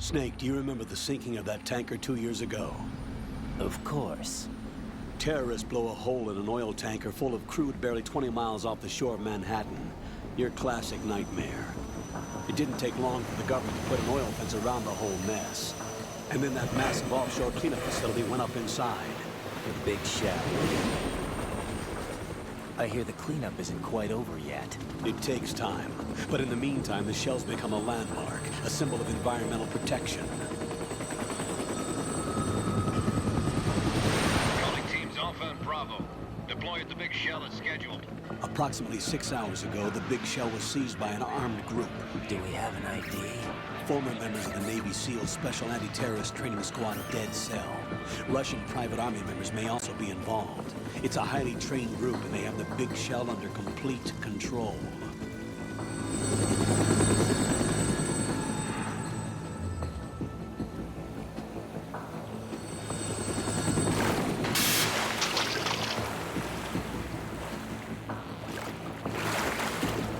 Snake, do you remember the sinking of that tanker 2 years ago? Of course. Terrorists blow a hole in an oil tanker full of crude barely 20 miles off the shore of Manhattan. Your classic nightmare. It didn't take long for the government to put an oil fence around the whole mess. And then that massive offshore cleanup facility went up inside. The big shell. I hear the cleanup isn't quite over yet. It takes time. But in the meantime, the shell's become a landmark, a symbol of environmental protection. Calling teams Alpha and Bravo. Deploy at the big shell as scheduled. Approximately 6 hours ago, the big shell was seized by an armed group. Do we have an ID? Former members of the Navy SEAL Special Anti-Terrorist Training Squad Dead Cell. Russian private army members may also be involved. It's a highly trained group, and they have the big shell under complete control.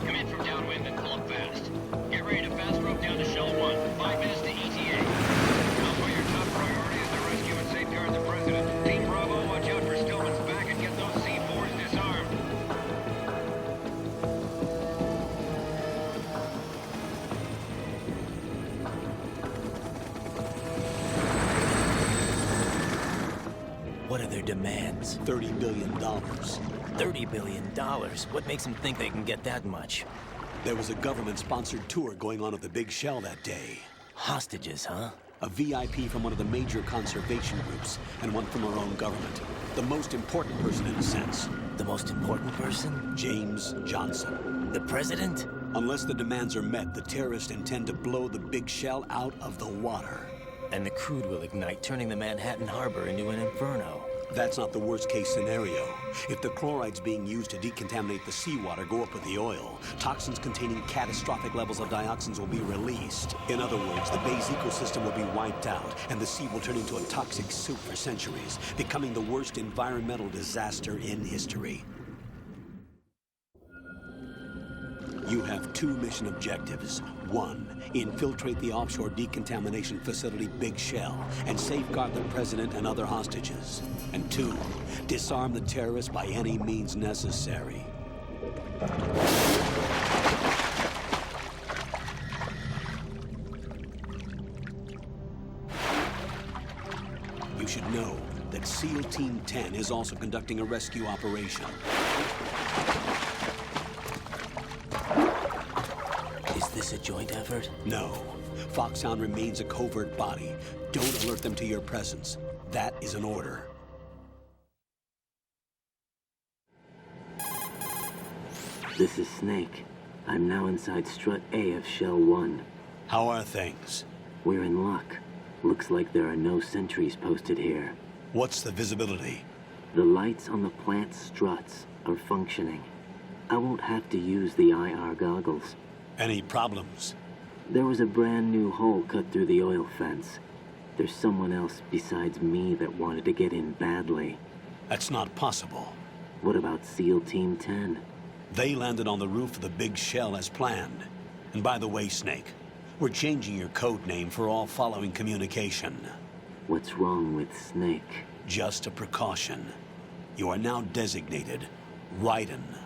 Come in from downwind and pull up fast. Get ready to fast rope down to Shell 1. 5 minutes to ETA. Alpha, your top priority is to rescue and safeguard the President. Team Bravo, watch out for Stillman's back and get those C4s disarmed. What are their demands? $30 billion. $30 billion? What makes them think they can get that much? There was a government-sponsored tour going on at the big shell that day. Hostages, huh? A VIP from one of the major conservation groups, and one from our own government. The most important person in a sense. The most important person? James Johnson. The president? Unless the demands are met, the terrorists intend to blow the big shell out of the water. And the crude will ignite, turning the Manhattan harbor into an inferno. That's not the worst-case scenario. If the chlorides being used to decontaminate the seawater go up with the oil, toxins containing catastrophic levels of dioxins will be released. In other words, the bay's ecosystem will be wiped out, and the sea will turn into a toxic soup for centuries, becoming the worst environmental disaster in history. You have 2 mission objectives. 1, infiltrate the offshore decontamination facility Big Shell and safeguard the president and other hostages. And 2, disarm the terrorists by any means necessary. You should know that SEAL Team 10 is also conducting a rescue operation. Is this a joint effort? No. Foxhound remains a covert body. Don't alert them to your presence. That is an order. This is Snake. I'm now inside Strut A of Shell 1. How are things? We're in luck. Looks like there are no sentries posted here. What's the visibility? The lights on the plant's struts are functioning. I won't have to use the IR goggles. Any problems? There was a brand new hole cut through the oil fence. There's someone else besides me that wanted to get in badly. That's not possible. What about SEAL Team 10? They landed on the roof of the Big Shell as planned. And by the way, Snake, we're changing your code name for all following communication. What's wrong with Snake? Just a precaution. You are now designated Raiden.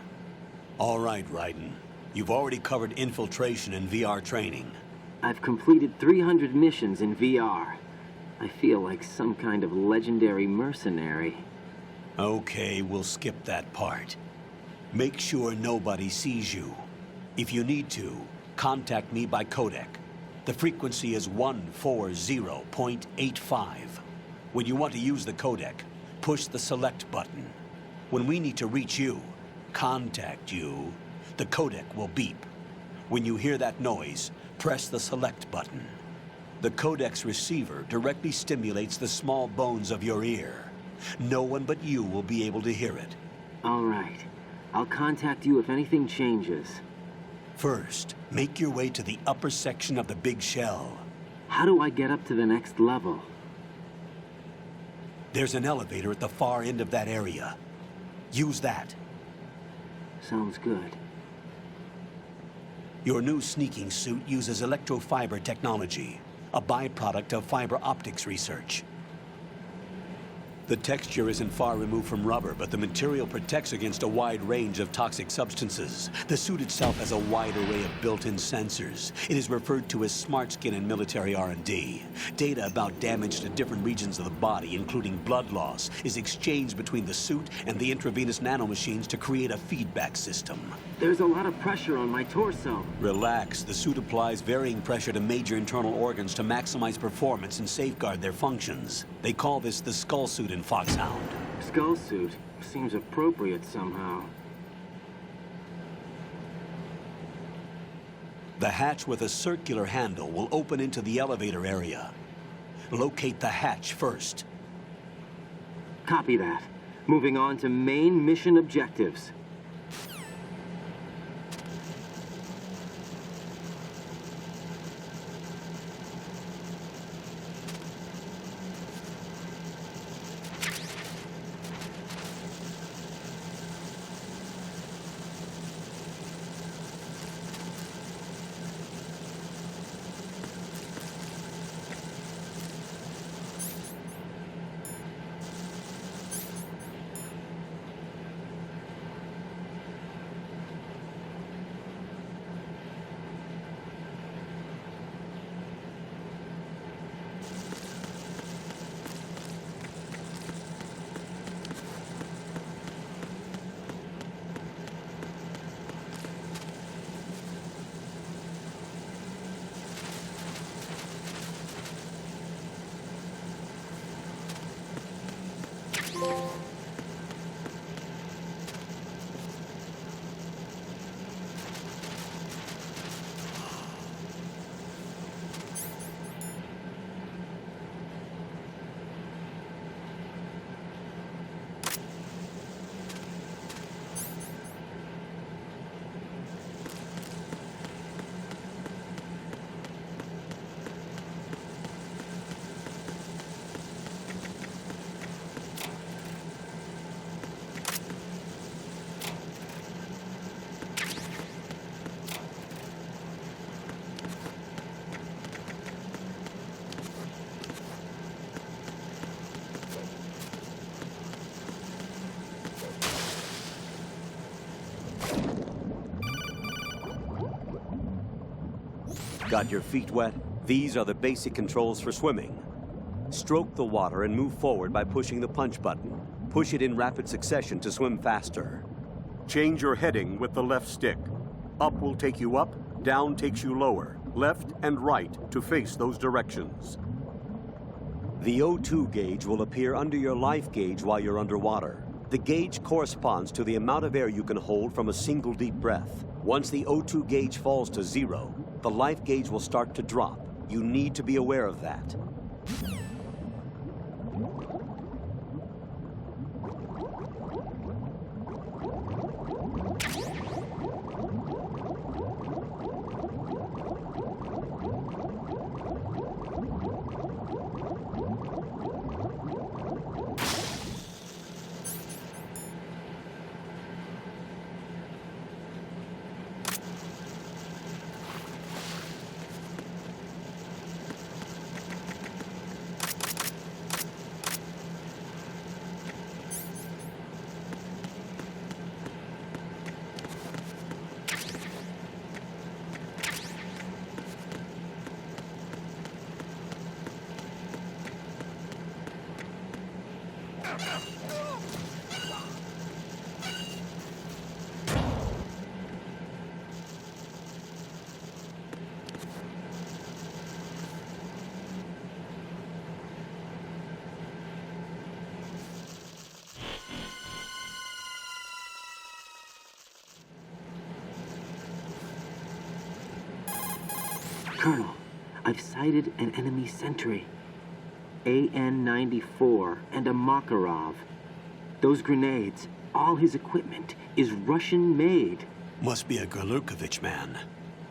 All right, Raiden. You've already covered infiltration and VR training. I've completed 300 missions in VR. I feel like some kind of legendary mercenary. Okay, we'll skip that part. Make sure nobody sees you. If you need to, contact me by codec. The frequency is 140.85. When you want to use the codec, push the select button. When we need to reach you, contact you, the codec will beep. When you hear that noise, press the select button. The codec's receiver directly stimulates the small bones of your ear. No one but you will be able to hear it. All right. I'll contact you if anything changes. First, make your way to the upper section of the Big Shell. How do I get up to the next level? There's an elevator at the far end of that area. Use that. Sounds good. Your new sneaking suit uses electrofiber technology. a byproduct of fiber optics research. The texture isn't far removed from rubber, but the material protects against a wide range of toxic substances. The suit itself has a wide array of built-in sensors. It is referred to as smart skin in military R&D. Data about damage to different regions of the body, including blood loss, is exchanged between the suit and the intravenous nanomachines to create a feedback system. There's a lot of pressure on my torso. Relax. The suit applies varying pressure to major internal organs to maximize performance and safeguard their functions. They call this the skull suit in Foxhound. Skull suit seems appropriate somehow. The hatch with a circular handle will open into the elevator area. Locate the hatch first. Copy that. Moving on to main mission objectives. Got your feet wet? These are the basic controls for swimming. Stroke the water and move forward by pushing the punch button. Push it in rapid succession to swim faster. Change your heading with the left stick. Up will take you up, down takes you lower, left and right to face those directions. The O2 gauge will appear under your life gauge while you're underwater. The gauge corresponds to the amount of air you can hold from a single deep breath. Once the O2 gauge falls to 0, the life gauge will start to drop. You need to be aware of that. Colonel, I've sighted an enemy sentry. AN-94 and a Makarov. Those grenades, all his equipment, is Russian-made. Must be a Gorlukovich man.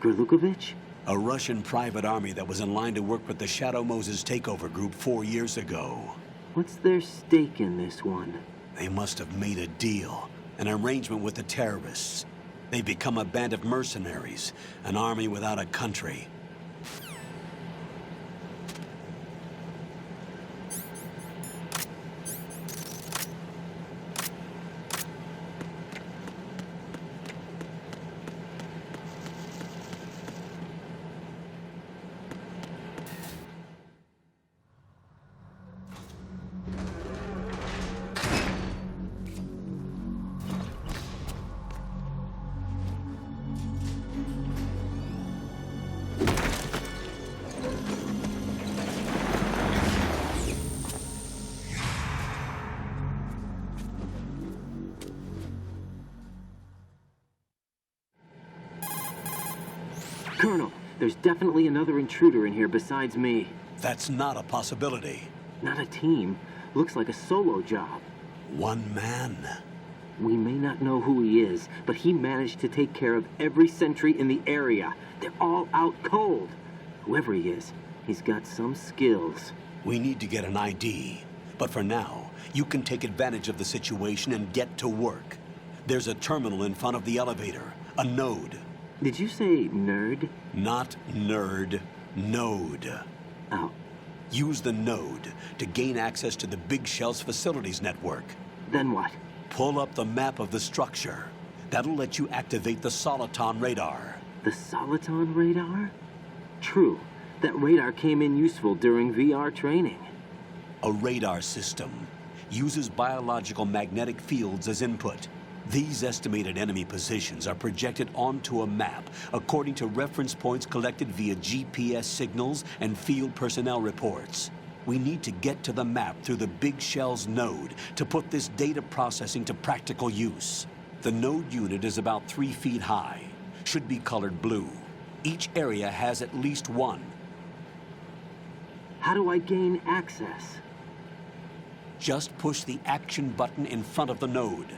Gorlukovich? A Russian private army that was in line to work with the Shadow Moses takeover group 4 years ago. What's their stake in this one? They must have made a deal, an arrangement with the terrorists. They've become a band of mercenaries, an army without a country. There's definitely another intruder in here besides me. That's not a possibility. Not a team. Looks like a solo job. One man. We may not know who he is, but he managed to take care of every sentry in the area. They're all out cold. Whoever he is, he's got some skills. We need to get an ID. But for now, you can take advantage of the situation and get to work. There's a terminal in front of the elevator. A node. Did you say nerd? Not nerd. Node. Oh. Use the node to gain access to the Big Shell's facilities network. Then what? Pull up the map of the structure. That'll let you activate the Soliton radar. The Soliton radar? True. That radar came in useful during VR training. A radar system uses biological magnetic fields as input. These estimated enemy positions are projected onto a map according to reference points collected via GPS signals and field personnel reports. We need to get to the map through the Big Shell's node to put this data processing to practical use. The node unit is about 3 feet high, should be colored blue. Each area has at least one. How do I gain access? Just push the action button in front of the node.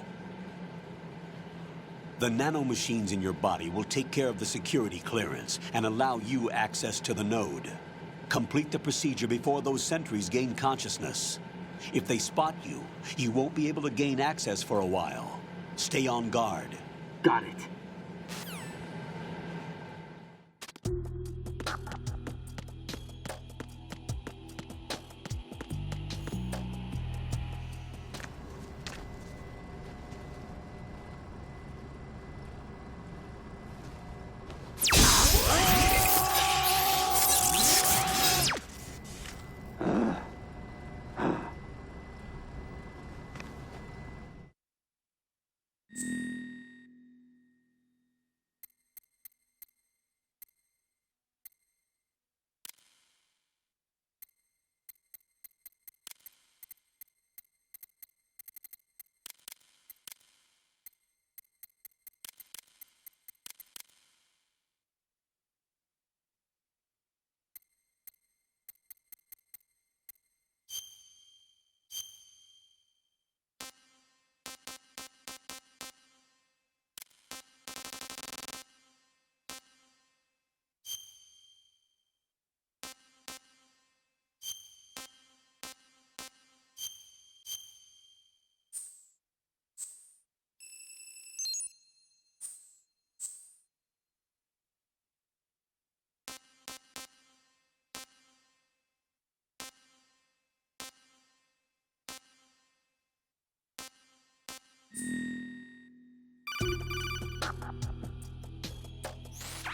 The nanomachines in your body will take care of the security clearance and allow you access to the node. Complete the procedure before those sentries gain consciousness. If they spot you, you won't be able to gain access for a while. Stay on guard. Got it.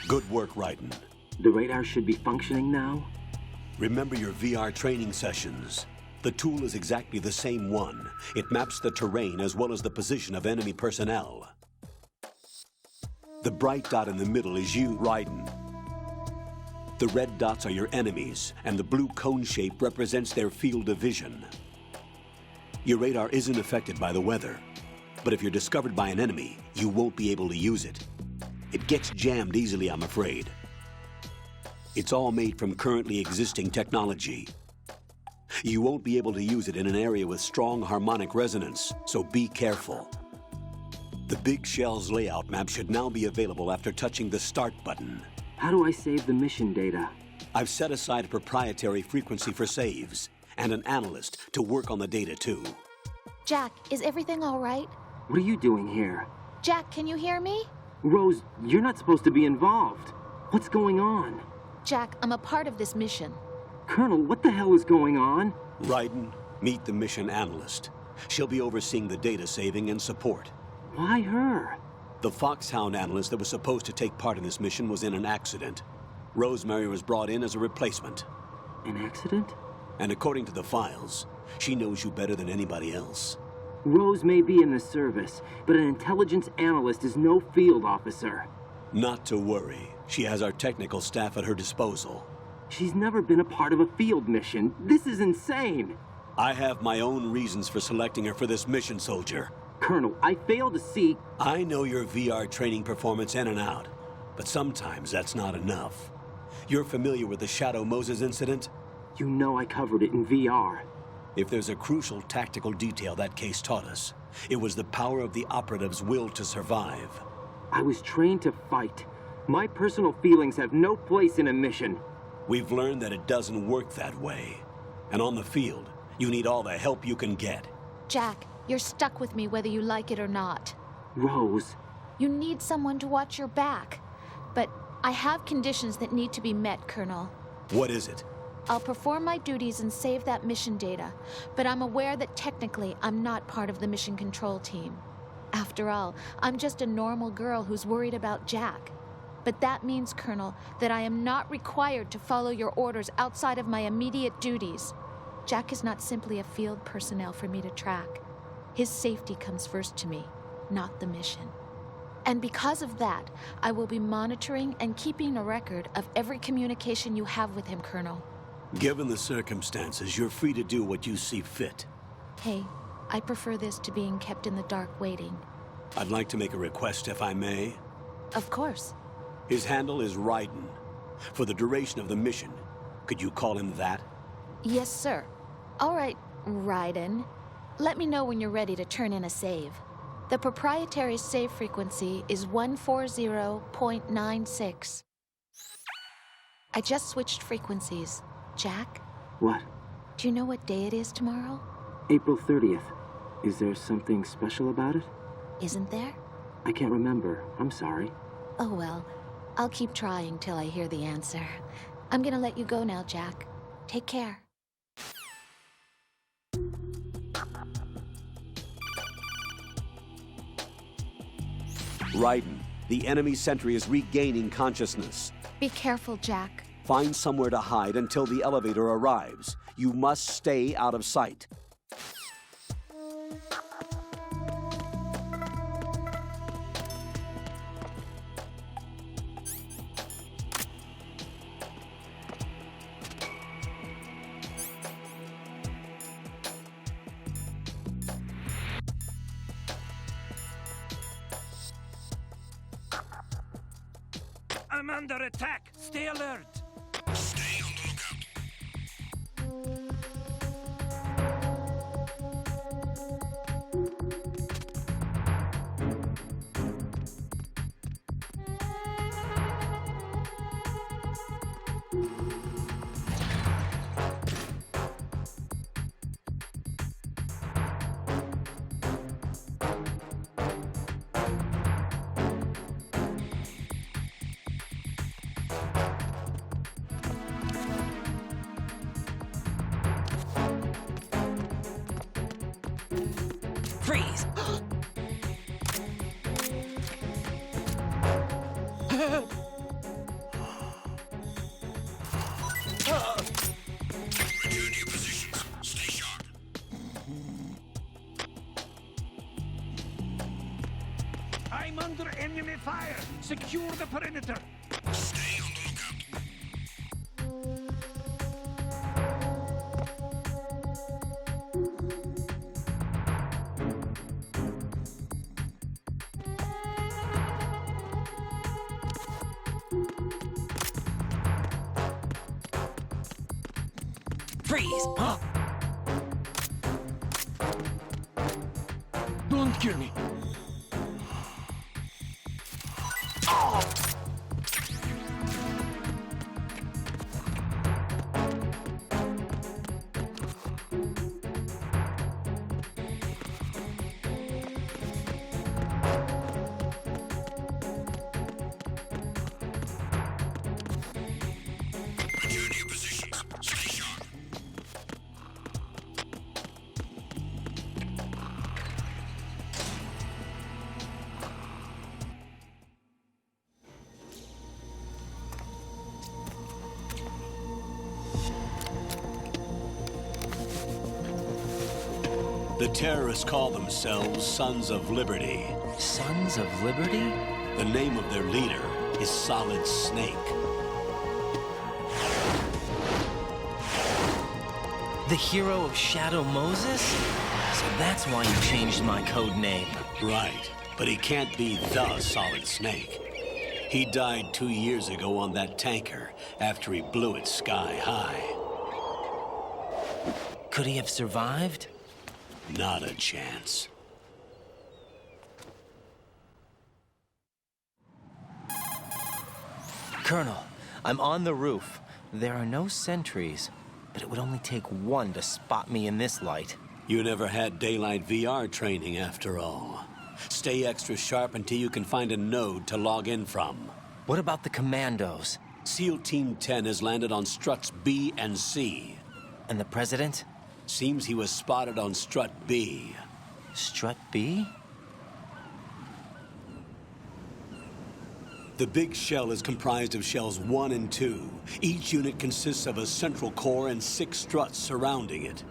Good work, Raiden. The radar should be functioning now? Remember your VR training sessions. The tool is exactly the same one. It maps the terrain as well as the position of enemy personnel. The bright dot in the middle is you, Raiden. The red dots are your enemies, and the blue cone shape represents their field of vision. Your radar isn't affected by the weather, but if you're discovered by an enemy, you won't be able to use it. It gets jammed easily, I'm afraid. It's all made from currently existing technology. You won't be able to use it in an area with strong harmonic resonance, so be careful. The Big Shell's layout map should now be available after touching the Start button. How do I save the mission data? I've set aside a proprietary frequency for saves, and an analyst to work on the data too. Jack, is everything all right? What are you doing here? Jack, can you hear me? Rose, you're not supposed to be involved. What's going on? Jack, I'm a part of this mission. Colonel, what the hell is going on? Raiden, meet the mission analyst. She'll be overseeing the data saving and support. Why her? The Foxhound analyst that was supposed to take part in this mission was in an accident. Rosemary was brought in as a replacement. An accident? And according to the files, she knows you better than anybody else. Rose may be in the service, but an intelligence analyst is no field officer. Not to worry. She has our technical staff at her disposal. She's never been a part of a field mission. This is insane. I have my own reasons for selecting her for this mission, soldier. Colonel, I fail to see... I know your VR training performance in and out, but sometimes that's not enough. You're familiar with the Shadow Moses incident? You know I covered it in VR. If there's a crucial tactical detail that case taught us, it was the power of the operative's will to survive. I was trained to fight. My personal feelings have no place in a mission. We've learned that it doesn't work that way. And on the field, you need all the help you can get. Jack, you're stuck with me whether you like it or not. Rose. You need someone to watch your back. But I have conditions that need to be met, Colonel. What is it? I'll perform my duties and save that mission data, but I'm aware that technically I'm not part of the mission control team. After all, I'm just a normal girl who's worried about Jack. But that means, Colonel, that I am not required to follow your orders outside of my immediate duties. Jack is not simply a field personnel for me to track. His safety comes first to me, not the mission. And because of that, I will be monitoring and keeping a record of every communication you have with him, Colonel. Given the circumstances, you're free to do what you see fit. Hey, I prefer this to being kept in the dark waiting. I'd like to make a request, if I may. Of course. His handle is Raiden. For the duration of the mission, could you call him that? Yes, sir. All right, Raiden. Let me know when you're ready to turn in a save. The proprietary save frequency is 140.96. I just switched frequencies. Jack, What? do you know what day it is tomorrow? April 30th. Is there something special about it? Isn't there? I can't remember. I'm sorry. Oh well, I'll keep trying till I hear the answer. I'm gonna let you go now, Jack. Take care. Raiden, the enemy sentry is regaining consciousness. Be careful, Jack. Find somewhere to hide until the elevator arrives. You must stay out of sight. I'm under attack. Stay alert. Stay on the lookout. Freeze! Return to your positions. Stay sharp. I'm under enemy fire. Secure the perimeter. Stay on the lookout. Freeze! Huh? Don't kill me. Return to your positions. Stay sharp. The terrorists call themselves Sons of Liberty. Sons of Liberty? The name of their leader is Solid Snake. The hero of Shadow Moses? So that's why you changed my code name. Right, but he can't be the Solid Snake. He died 2 years ago on that tanker after he blew it sky high. Could he have survived? Not a chance. Colonel, I'm on the roof. There are no sentries, but it would only take one to spot me in this light. You never had daylight VR training after all. Stay extra sharp until you can find a node to log in from. What about the commandos? SEAL Team 10 has landed on struts B and C. And the president? Seems he was spotted on strut B. Strut B? The big shell is comprised of shells 1 and 2. Each unit consists of a central core and 6 struts surrounding it.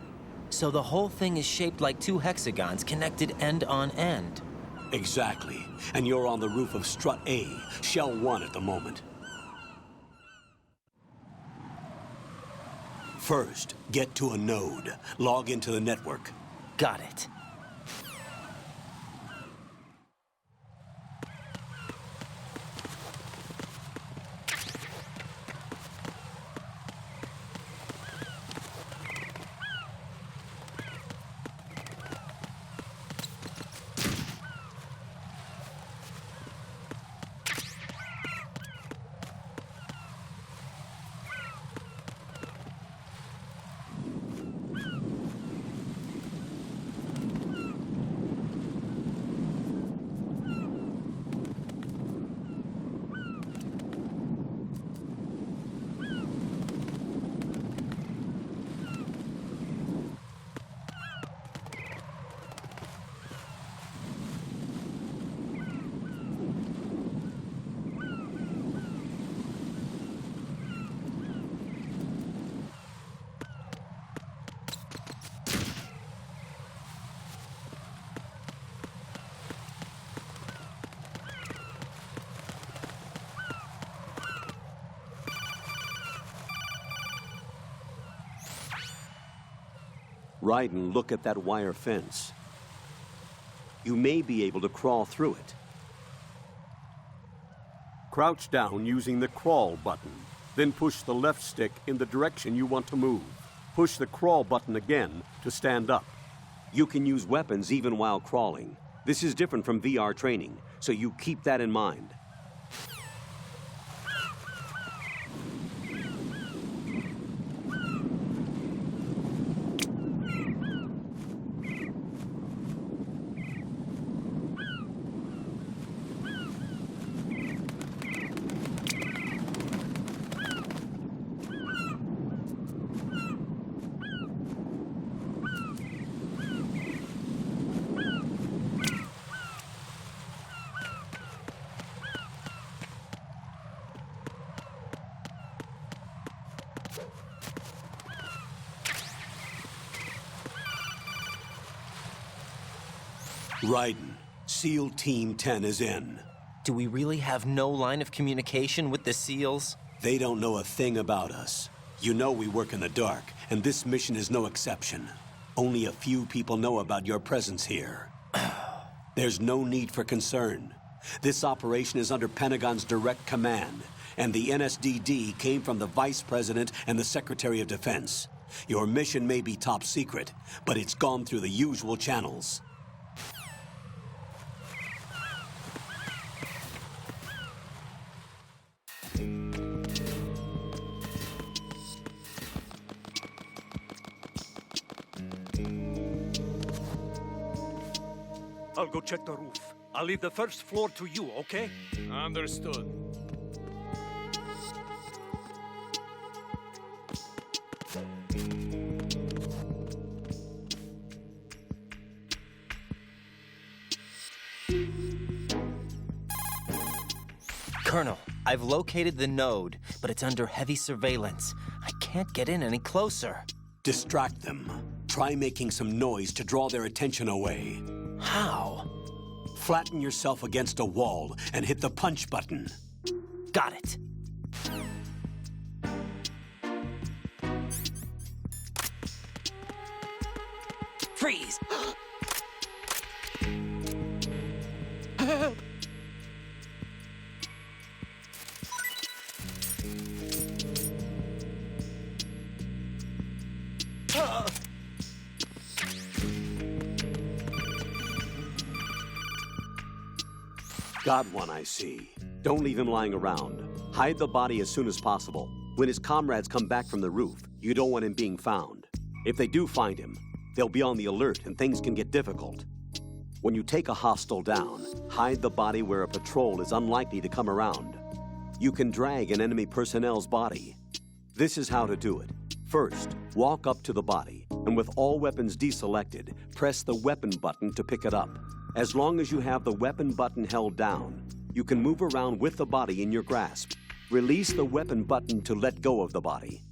So the whole thing is shaped like 2 hexagons connected end on end. Exactly. And you're on the roof of strut A, shell 1 at the moment. First, get to a node. Log into the network. Got it. Ride and look at that wire fence. You may be able to crawl through it. Crouch down using the crawl button. Then push the left stick in the direction you want to move. Push the crawl button again to stand up. You can use weapons even while crawling. This is different from VR training, so you keep that in mind. Raiden, SEAL Team 10 is in. Do we really have no line of communication with the SEALs? They don't know a thing about us. You know we work in the dark, and this mission is no exception. Only a few people know about your presence here. There's no need for concern. This operation is under Pentagon's direct command, and the NSDD came from the Vice President and the Secretary of Defense. Your mission may be top secret, but it's gone through the usual channels. I'll go check the roof. I'll leave the first floor to you, okay? Understood. Colonel, I've located the node, but it's under heavy surveillance. I can't get in any closer. Distract them. Try making some noise to draw their attention away. How? Flatten yourself against a wall and hit the punch button. Got it. Freeze! Got one, I see. Don't leave him lying around. Hide the body as soon as possible. When his comrades come back from the roof, you don't want him being found. If they do find him, they'll be on the alert and things can get difficult. When you take a hostile down, hide the body where a patrol is unlikely to come around. You can drag an enemy personnel's body. This is how to do it. First, walk up to the body, and with all weapons deselected, press the weapon button to pick it up. As long as you have the weapon button held down, you can move around with the body in your grasp. Release the weapon button to let go of the body.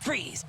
Freeze!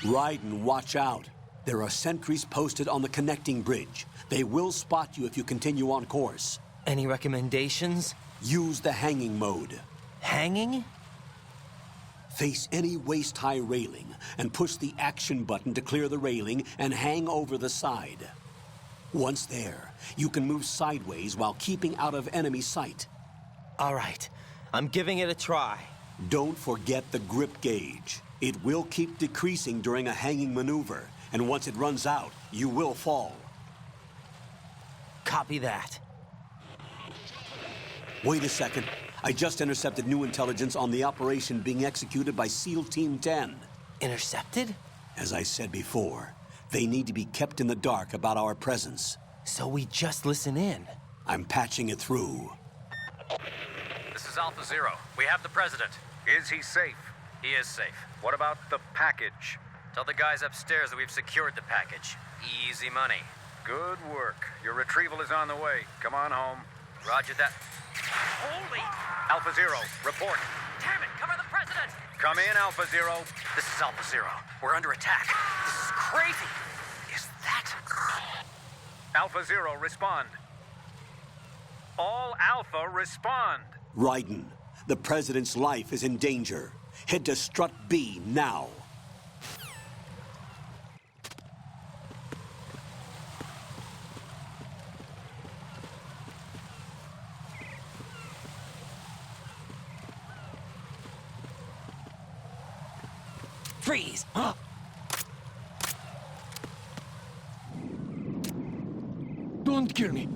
Raiden, watch out. There are sentries posted on the connecting bridge. They will spot you if you continue on course. Any recommendations? Use the hanging mode. Hanging? Face any waist-high railing and push the action button to clear the railing and hang over the side. Once there, you can move sideways while keeping out of enemy sight. All right, I'm giving it a try. Don't forget the grip gauge. It will keep decreasing during a hanging maneuver, and once it runs out, you will fall. Copy that. Wait a second. I just intercepted new intelligence on the operation being executed by SEAL Team 10. Intercepted? As I said before, they need to be kept in the dark about our presence. So we just listen in. I'm patching it through. This is Alpha Zero. We have the president. Is he safe? He is safe. What about the package? Tell the guys upstairs that we've secured the package. Easy money. Good work. Your retrieval is on the way. Come on home. Roger that. Holy! Alpha Zero, report. Damn it! Cover the president! Come in, Alpha Zero. This is Alpha Zero. We're under attack. This is crazy. Is that... Alpha Zero, respond. All Alpha, respond. Raiden, the president's life is in danger. Head to Strut B now. Freeze! Don't kill me.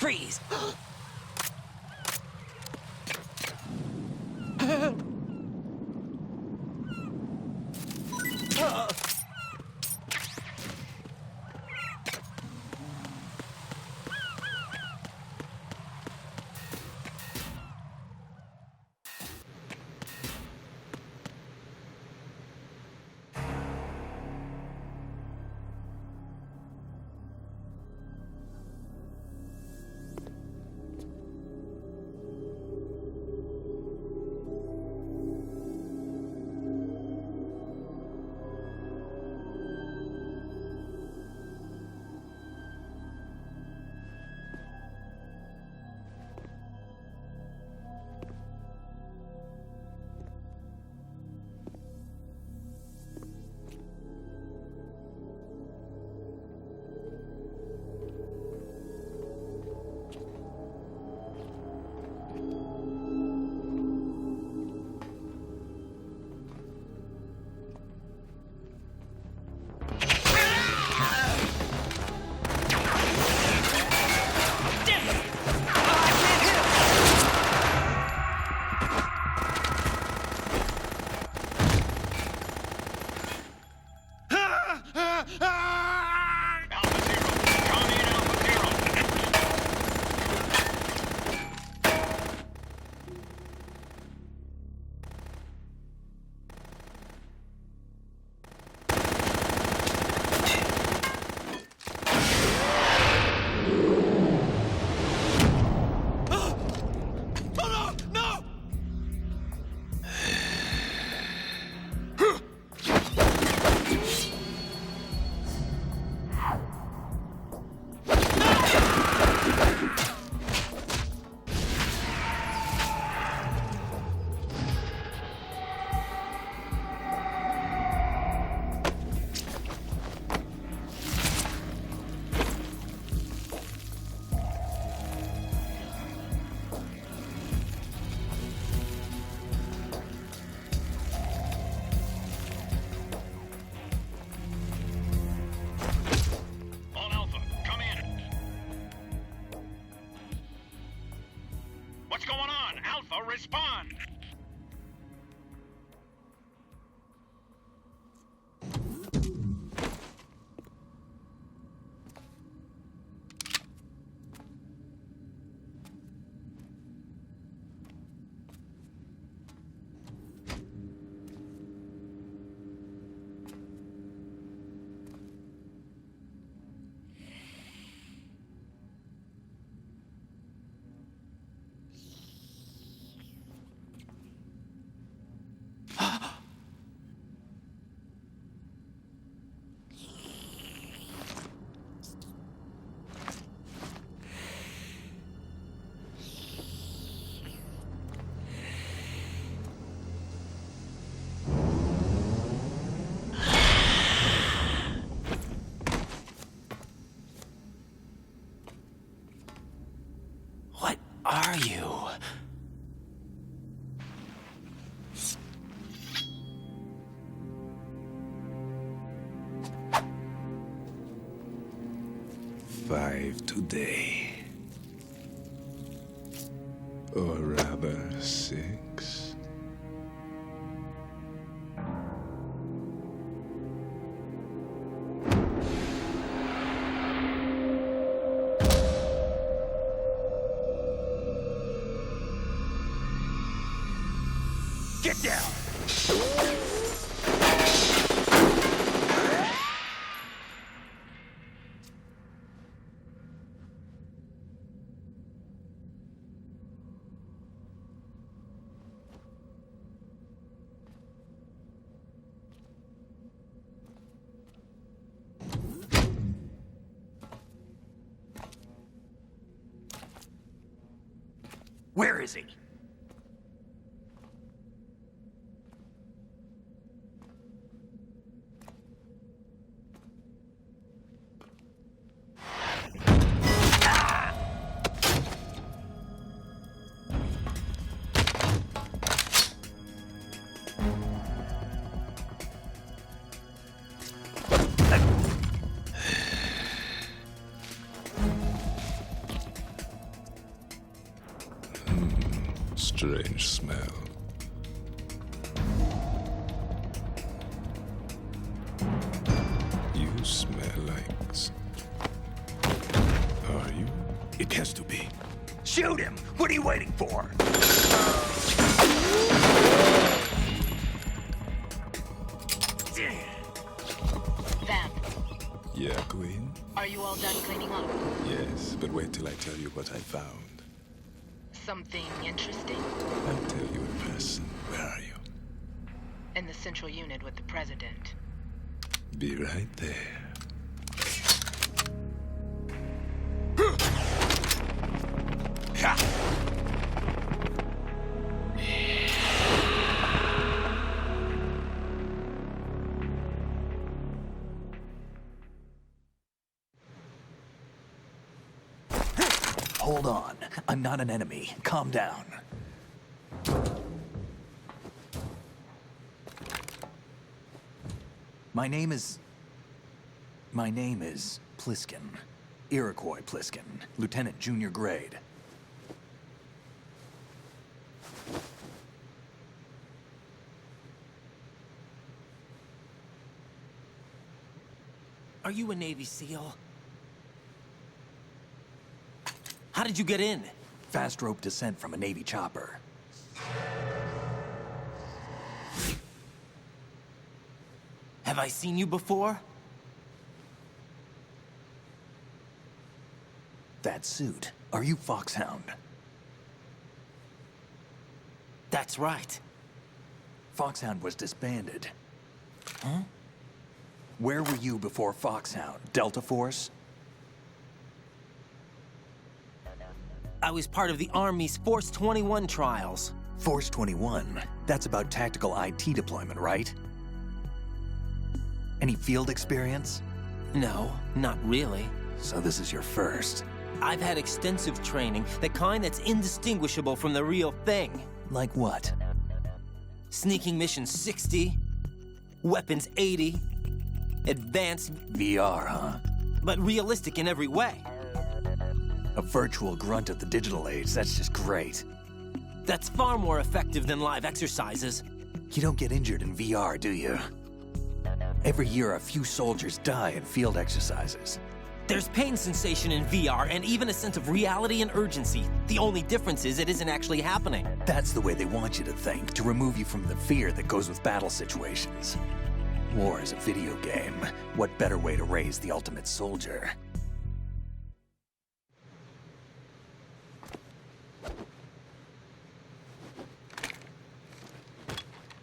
Freeze! All Alpha, come in. What's going on? Alpha, respond! What are you? Five today. Or rather, 6. Get down! Where is he? strange smell. You smell like... Are you? It has to be. Shoot him! What are you waiting for? Vamp, Yeah, Queen? are you all done cleaning up? Yes, but wait till I tell you what I found. Something interesting? I'll tell you in person. Where are you? In the central unit with the president. Be right there. Hold on. I'm not an enemy. Calm down. My name is Pliskin. Iroquois Pliskin. Lieutenant Junior Grade. Are you a Navy SEAL? How did you get in? Fast rope descent from a Navy chopper. Have I seen you before? That suit. Are you Foxhound? That's right. Foxhound was disbanded. Huh? Where were you before Foxhound? Delta Force? I was part of the Army's Force 21 trials. Force 21? That's about tactical IT deployment, right? Any field experience? No, not really. So this is your first. I've had extensive training, the kind that's indistinguishable from the real thing. Like what? Sneaking mission 60, weapons 80, advanced, VR, huh? but realistic in every way. A virtual grunt of the digital age, that's just great. That's far more effective than live exercises. You don't get injured in VR, do you? Every year, a few soldiers die in field exercises. There's pain sensation in VR and even a sense of reality and urgency. The only difference is it isn't actually happening. That's the way they want you to think, to remove you from the fear that goes with battle situations. War is a video game. What better way to raise the ultimate soldier?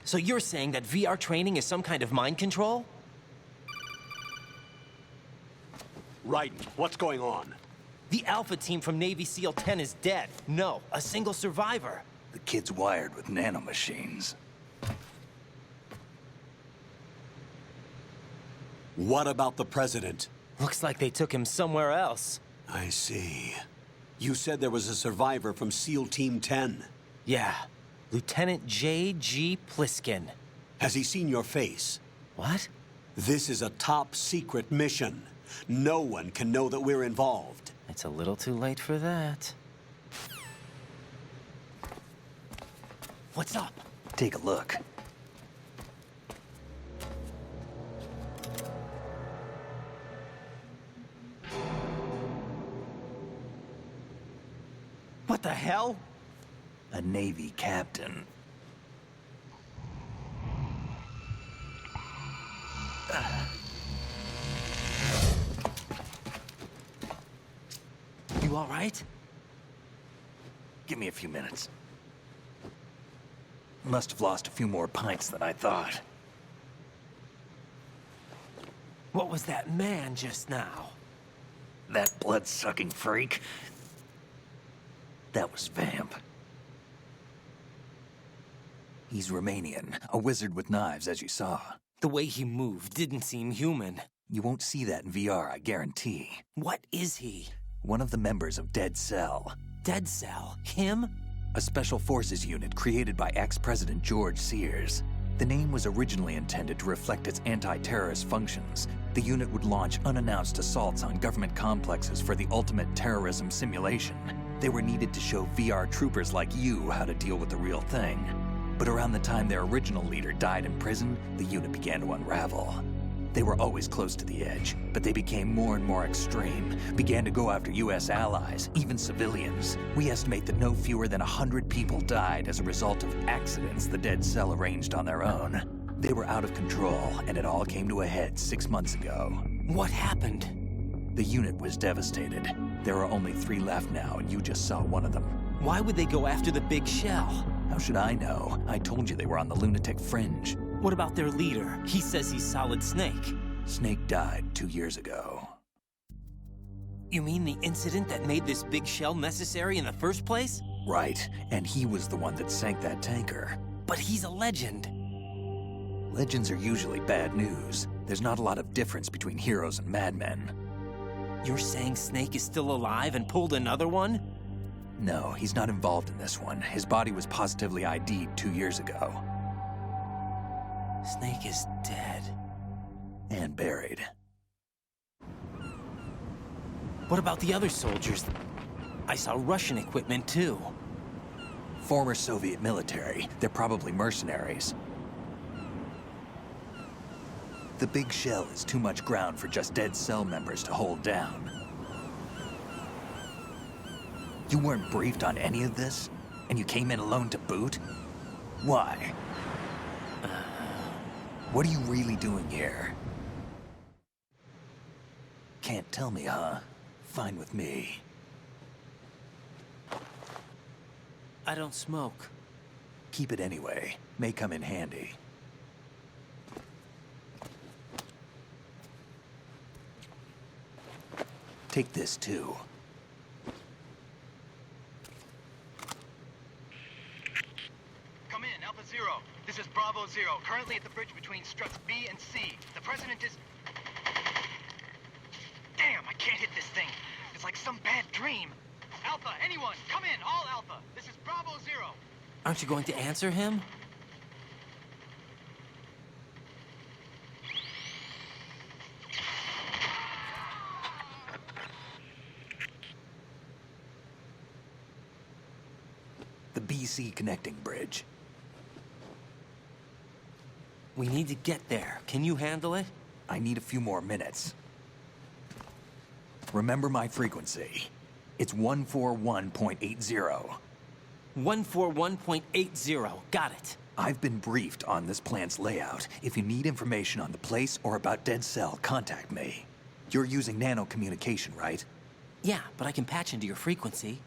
So you're saying that VR training is some kind of mind control? Right. What's going on? The Alpha team from Navy SEAL 10 is dead. No, a single survivor. The kid's wired with nanomachines. What about the president? Looks like they took him somewhere else. I see. You said there was a survivor from SEAL Team 10. Yeah, Lieutenant J.G. Pliskin. Has he seen your face? What? This is a top secret mission. No one can know that we're involved. It's a little too late for that. What's up? Take a look. What the hell? A Navy captain. You all right? Give me a few minutes. Must have lost a few more pints than I thought. What was that man just now? That blood-sucking freak? That was Vamp. He's Romanian, a wizard with knives, as you saw. The way he moved didn't seem human. You won't see that in VR, I guarantee. What is he? One of the members of Dead Cell. Dead Cell? Him? A special forces unit created by ex-President George Sears. The name was originally intended to reflect its anti-terrorist functions. The unit would launch unannounced assaults on government complexes for the ultimate terrorism simulation. They were needed to show VR troopers like you how to deal with the real thing. But around the time their original leader died in prison, the unit began to unravel. They were always close to the edge, but they became more and more extreme, began to go after US allies, even civilians. We estimate that no fewer than 100 people died as a result of accidents the Dead Cell arranged on their own. They were out of control, and it all came to a head 6 months ago. What happened? The unit was devastated. There are only 3 left now, and you just saw one of them. Why would they go after the big shell? How should I know? I told you they were on the lunatic fringe. What about their leader? He says he's Solid Snake. Snake died 2 years ago. You mean the incident that made this big shell necessary in the first place? Right, and he was the one that sank that tanker. But he's a legend. Legends are usually bad news. There's not a lot of difference between heroes and madmen. You're saying Snake is still alive and pulled another one? No, he's not involved in this one. His body was positively ID'd 2 years ago. Snake is dead. And buried. What about the other soldiers? I saw Russian equipment too. Former Soviet military. They're probably mercenaries. The big shell is too much ground for just Dead Cell members to hold down. You weren't briefed on any of this? And you came in alone to boot? Why? What are you really doing here? Can't tell me, huh? Fine with me. I don't smoke. Keep it anyway. May come in handy. Take this too. Come in, Alpha Zero. This is Bravo Zero, currently at the bridge between struts B and C. The President is... Damn, I can't hit this thing. It's like some bad dream. Alpha, anyone, come in, all Alpha. This is Bravo Zero. Aren't you going to answer him? The BC connecting bridge. We need to get there. Can you handle it? I need a few more minutes. Remember my frequency. It's 141.80. 141.80. Got it. I've been briefed on this plant's layout. If you need information on the place or about Dead Cell, contact me. You're using nano communication, right? Yeah, but I can patch into your frequency.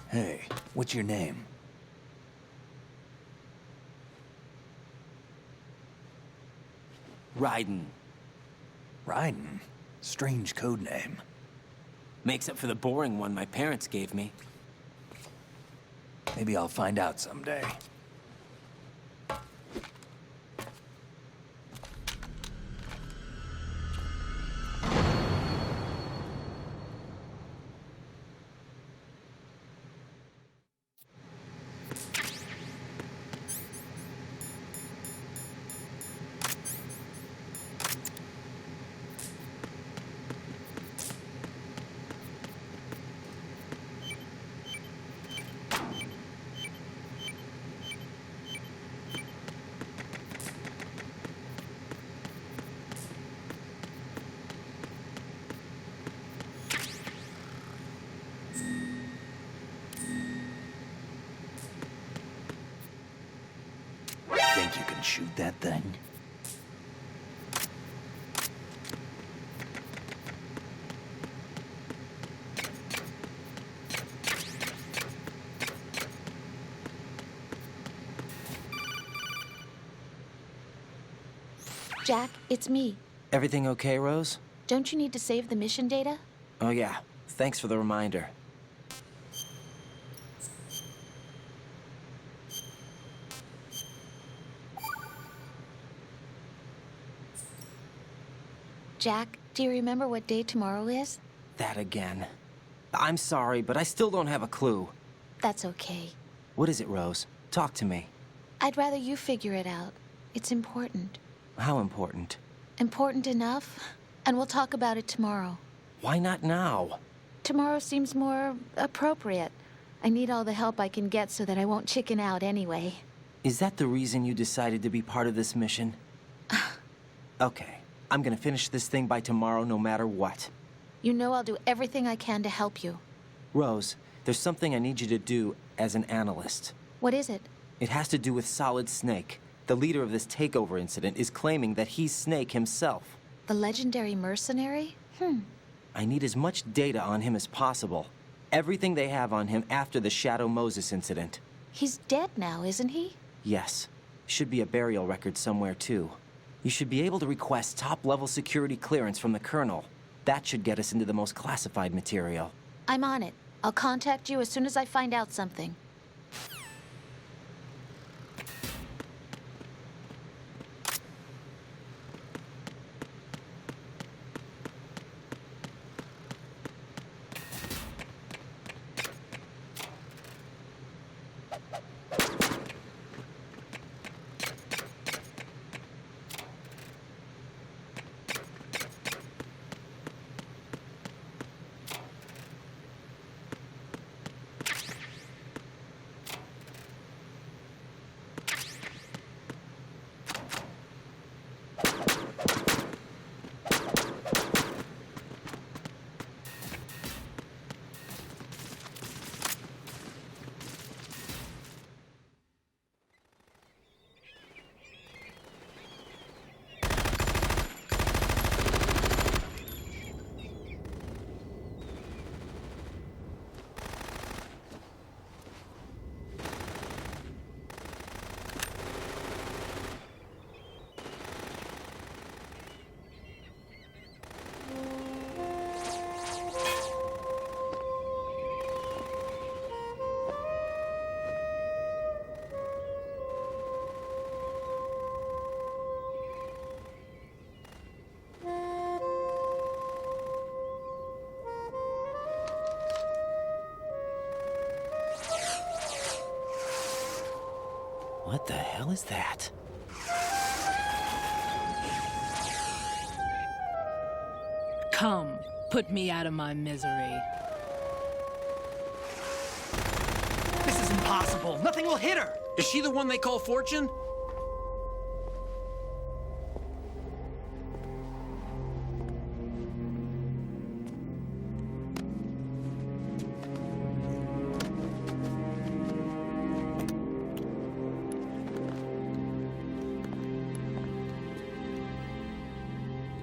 Hey, what's your name? Raiden. Raiden? Strange code name. Makes up for the boring one my parents gave me. Maybe I'll find out someday. Think you can shoot that thing? Jack, it's me. Everything okay, Rose? Don't you need to save the mission data? Oh yeah. Thanks for the reminder. Jack, do you remember what day tomorrow is? That again. I'm sorry, but I still don't have a clue. That's okay. What is it, Rose? Talk to me. I'd rather you figure it out. It's important. How important? Important enough? And we'll talk about it tomorrow. Why not now? Tomorrow seems more appropriate. I need all the help I can get so that I won't chicken out anyway. Is that the reason you decided to be part of this mission? Okay, I'm gonna finish this thing by tomorrow no matter what. You know I'll do everything I can to help you. Rose, there's something I need you to do as an analyst. What is it? It has to do with Solid Snake. The leader of this takeover incident is claiming that he's Snake himself. The legendary mercenary? I need as much data on him as possible. Everything they have on him after the Shadow Moses incident. He's dead now, isn't he? Yes. Should be a burial record somewhere, too. You should be able to request top-level security clearance from the Colonel. That should get us into the most classified material. I'm on it. I'll contact you as soon as I find out something. What the hell is that? Come, put me out of my misery. This is impossible. Nothing will hit her. Is she the one they call Fortune?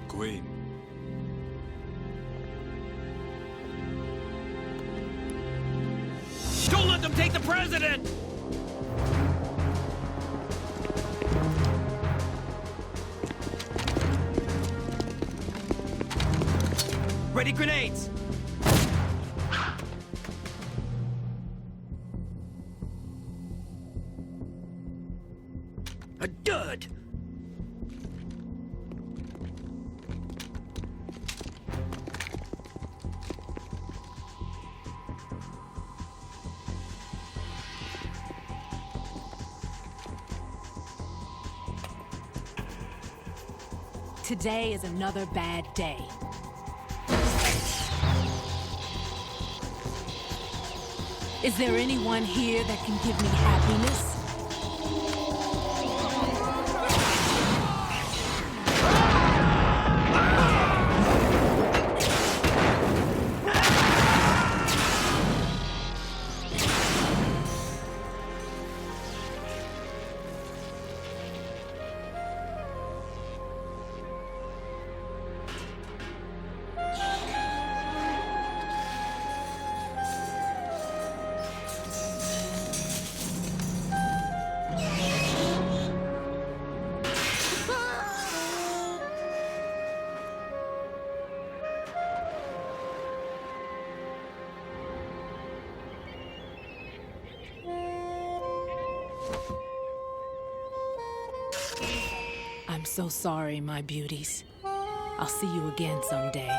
Queen. Don't let them take the president! Ready grenades! A dud! Today is another bad day. Is there anyone here that can give me happiness? I'm so sorry, my beauties. I'll see you again someday.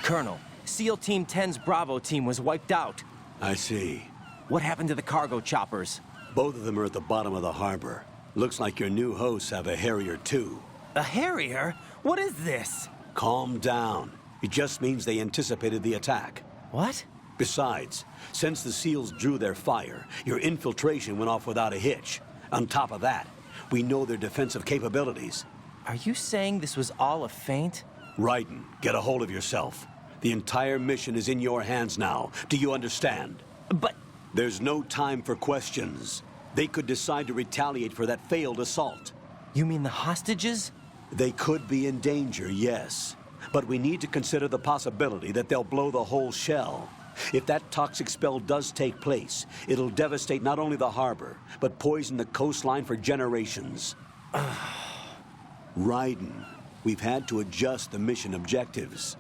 Colonel, SEAL Team 10's Bravo team was wiped out. I see. What happened to the cargo choppers? Both of them are at the bottom of the harbor. Looks like your new hosts have a Harrier too. A Harrier? What is this? Calm down. It just means they anticipated the attack. What? Besides, since the SEALs drew their fire, your infiltration went off without a hitch. On top of that, we know their defensive capabilities. Are you saying this was all a feint? Raiden, get a hold of yourself. The entire mission is in your hands now. Do you understand? But... There's no time for questions. They could decide to retaliate for that failed assault. You mean the hostages? They could be in danger, yes. But we need to consider the possibility that they'll blow the whole shell. If that toxic spell does take place, it'll devastate not only the harbor, but poison the coastline for generations. Raiden, we've had to adjust the mission objectives.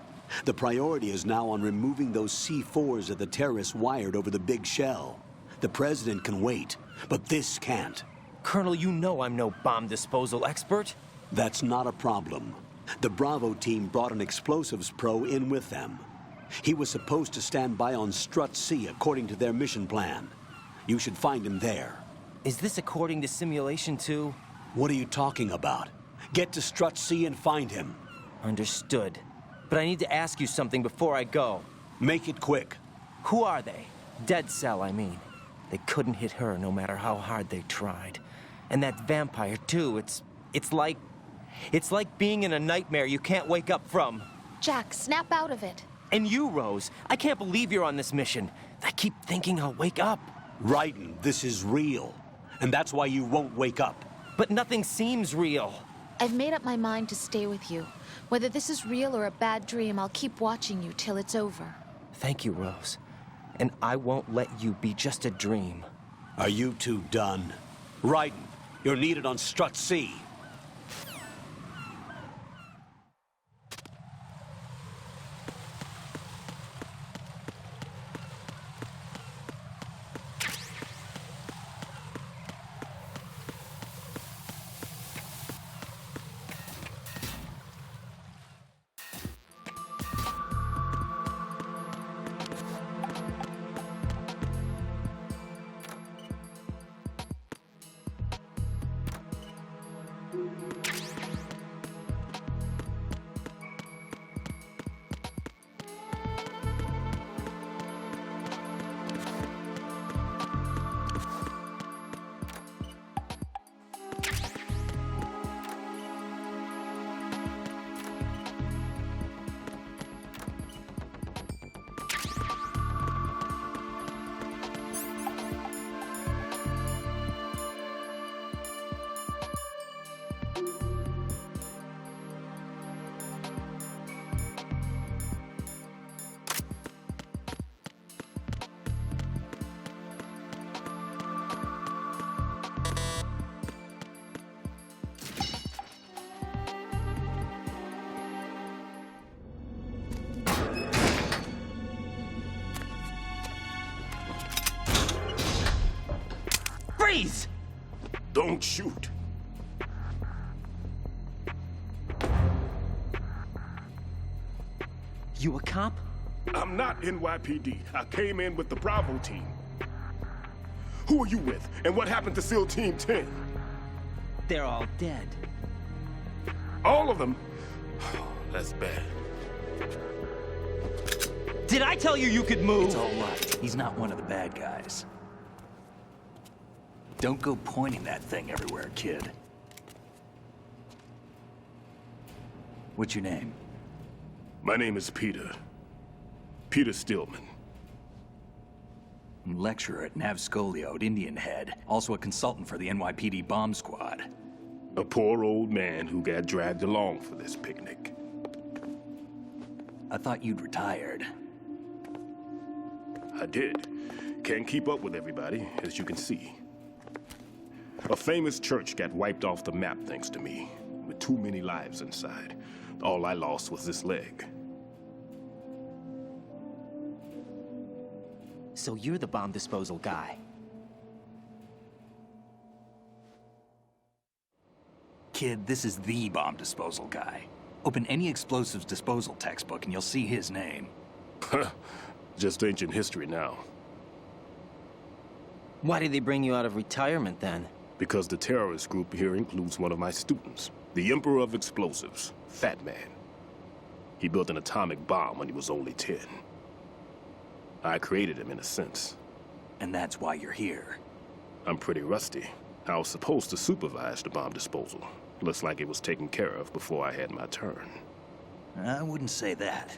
The priority is now on removing those C4s that the terrorists wired over the big shell. The President can wait, but this can't. Colonel, you know I'm no bomb disposal expert. That's not a problem. The Bravo team brought an explosives pro in with them. He was supposed to stand by on Strut C according to their mission plan. You should find him there. Is this according to Simulation 2? What are you talking about? Get to Strut C and find him. Understood. But I need to ask you something before I go. Make it quick. Who are they? Dead Cell, I mean. They couldn't hit her no matter how hard they tried. And that vampire, too, it's like being in a nightmare you can't wake up from. Jack, snap out of it. And you, Rose, I can't believe you're on this mission. I keep thinking I'll wake up. Raiden, this is real. And that's why you won't wake up. But nothing seems real. I've made up my mind to stay with you. Whether this is real or a bad dream, I'll keep watching you till it's over. Thank you, Rose. And I won't let you be just a dream. Are you two done? Raiden, you're needed on Strut C. Freeze! Don't shoot. You a cop? I'm not NYPD. I came in with the Bravo team. Who are you with? And what happened to SEAL Team 10? They're all dead. All of them? That's bad. Did I tell you you could move? It's all right. He's not one of the bad guys. Don't go pointing that thing everywhere, kid. What's your name? My name is Peter. Peter Stillman. Lecturer at Nav Scolio at Indian Head. Also a consultant for the NYPD bomb squad. A poor old man who got dragged along for this picnic. I thought you'd retired. I did. Can't keep up with everybody, as you can see. A famous church got wiped off the map thanks to me, with too many lives inside. All I lost was this leg. So you're the bomb disposal guy. Kid, this is the bomb disposal guy. Open any explosives disposal textbook and you'll see his name. Just ancient history now. Why did they bring you out of retirement then? Because the terrorist group here includes one of my students, the Emperor of Explosives, Fat Man. He built an atomic bomb when he was only 10. I created him in a sense. And that's why you're here. I'm pretty rusty. I was supposed to supervise the bomb disposal. Looks like it was taken care of before I had my turn. I wouldn't say that.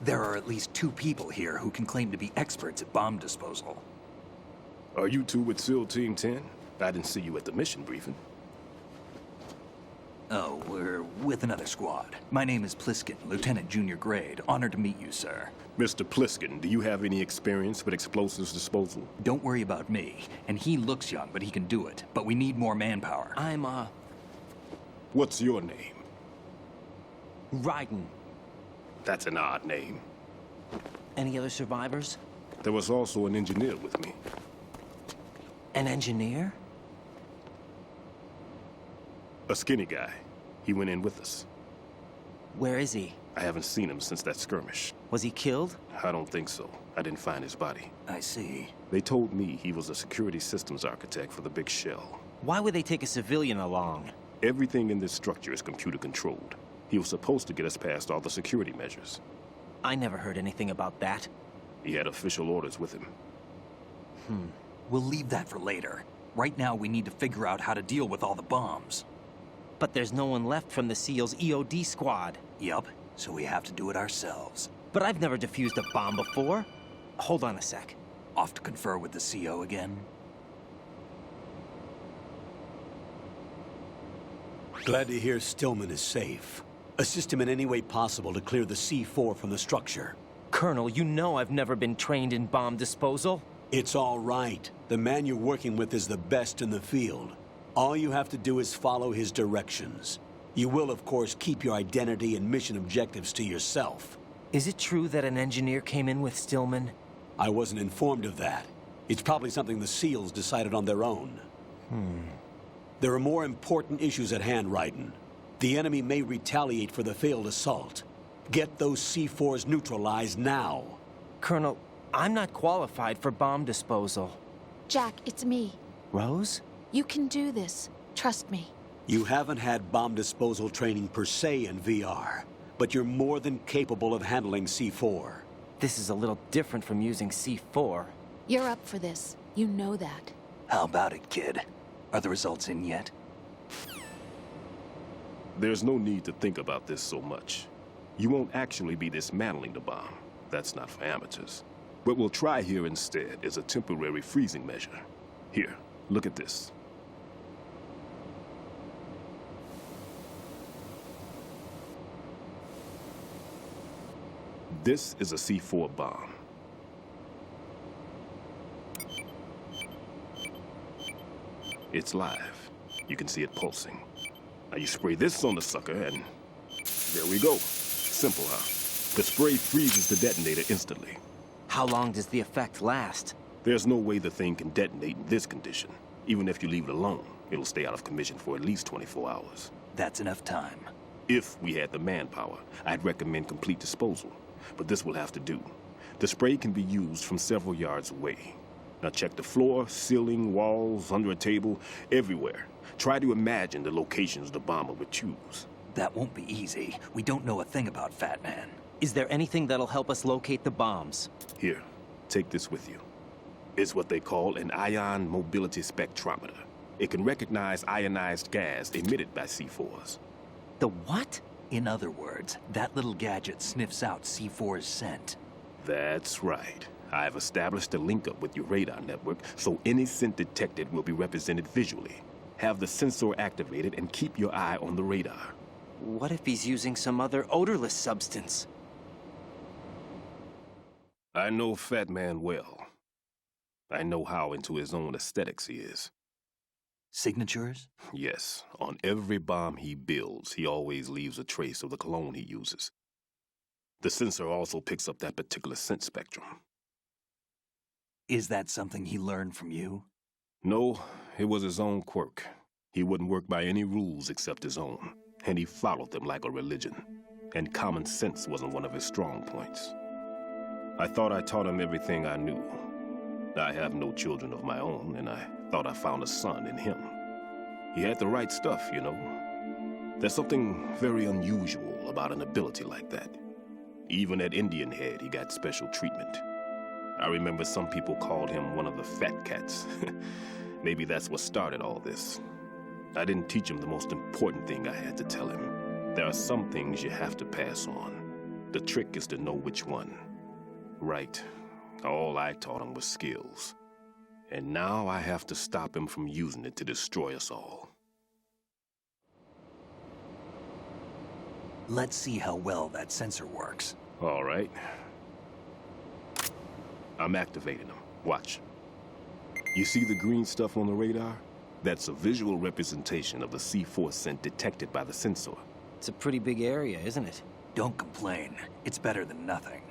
There are at least 2 people here who can claim to be experts at bomb disposal. Are you two with SEAL Team 10? I didn't see you at the mission briefing. Oh, we're with another squad. My name is Pliskin, Lieutenant Junior Grade. Honored to meet you, sir. Mr. Pliskin, do you have any experience with explosives disposal? Don't worry about me. And he looks young, but he can do it. But we need more manpower. What's your name? Raiden. That's an odd name. Any other survivors? There was also an engineer with me. An engineer? A skinny guy. He went in with us. Where is he? I haven't seen him since that skirmish. Was he killed? I don't think so. I didn't find his body. I see. They told me he was a security systems architect for the big shell. Why would they take a civilian along? Everything in this structure is computer controlled. He was supposed to get us past all the security measures. I never heard anything about that. He had official orders with him. We'll leave that for later. Right now, we need to figure out how to deal with all the bombs. But there's no one left from the SEAL's EOD squad. Yup, so we have to do it ourselves. But I've never defused a bomb before. Hold on a sec. Off to confer with the CO again? Glad to hear Stillman is safe. Assist him in any way possible to clear the C4 from the structure. Colonel, you know I've never been trained in bomb disposal. It's all right. The man you're working with is the best in the field. All you have to do is follow his directions. You will, of course, keep your identity and mission objectives to yourself. Is it true that an engineer came in with Stillman? I wasn't informed of that. It's probably something the SEALs decided on their own. There are more important issues at hand, Raiden. The enemy may retaliate for the failed assault. Get those C4s neutralized now. Colonel, I'm not qualified for bomb disposal. Jack, it's me. Rose? You can do this. Trust me. You haven't had bomb disposal training per se in VR, but you're more than capable of handling C4. This is a little different from using C4. You're up for this. You know that. How about it, kid? Are the results in yet? There's no need to think about this so much. You won't actually be dismantling the bomb. That's not for amateurs. What we'll try here instead is a temporary freezing measure. Here, look at this. This is a C4 bomb. It's live. You can see it pulsing. Now you spray this on the sucker and there we go. Simple, huh? The spray freezes the detonator instantly. How long does the effect last? There's no way the thing can detonate in this condition. Even if you leave it alone, it'll stay out of commission for at least 24 hours. That's enough time. If we had the manpower, I'd recommend complete disposal. But this will have to do. The spray can be used from several yards away. Now check the floor, ceiling, walls, under a table, everywhere. Try to imagine the locations the bomber would choose. That won't be easy. We don't know a thing about Fat Man. Is there anything that'll help us locate the bombs? Here, take this with you. It's what they call an ion mobility spectrometer. It can recognize ionized gas emitted by C4s. The what? In other words, that little gadget sniffs out C4's scent. That's right. I've established a link-up with your radar network, so any scent detected will be represented visually. Have the sensor activated and keep your eye on the radar. What if he's using some other odorless substance? I know Fat Man well. I know how into his own aesthetics he is. Signatures? Yes, on every bomb he builds, he always leaves a trace of the cologne he uses. The sensor also picks up that particular scent spectrum. Is that something he learned from you? No, it was his own quirk. He wouldn't work by any rules except his own, and he followed them like a religion. And common sense wasn't one of his strong points. I thought I taught him everything I knew. I have no children of my own, and I thought I found a son in him. He had the right stuff, you know. There's something very unusual about an ability like that. Even at Indian Head, he got special treatment. I remember some people called him one of the fat cats. Maybe that's what started all this. I didn't teach him the most important thing I had to tell him. There are some things you have to pass on. The trick is to know which one. Right. All I taught him was skills. And now I have to stop him from using it to destroy us all. Let's see how well that sensor works. All right. I'm activating them. Watch. You see the green stuff on the radar? That's a visual representation of the C4 scent detected by the sensor. It's a pretty big area, isn't it? Don't complain. It's better than nothing.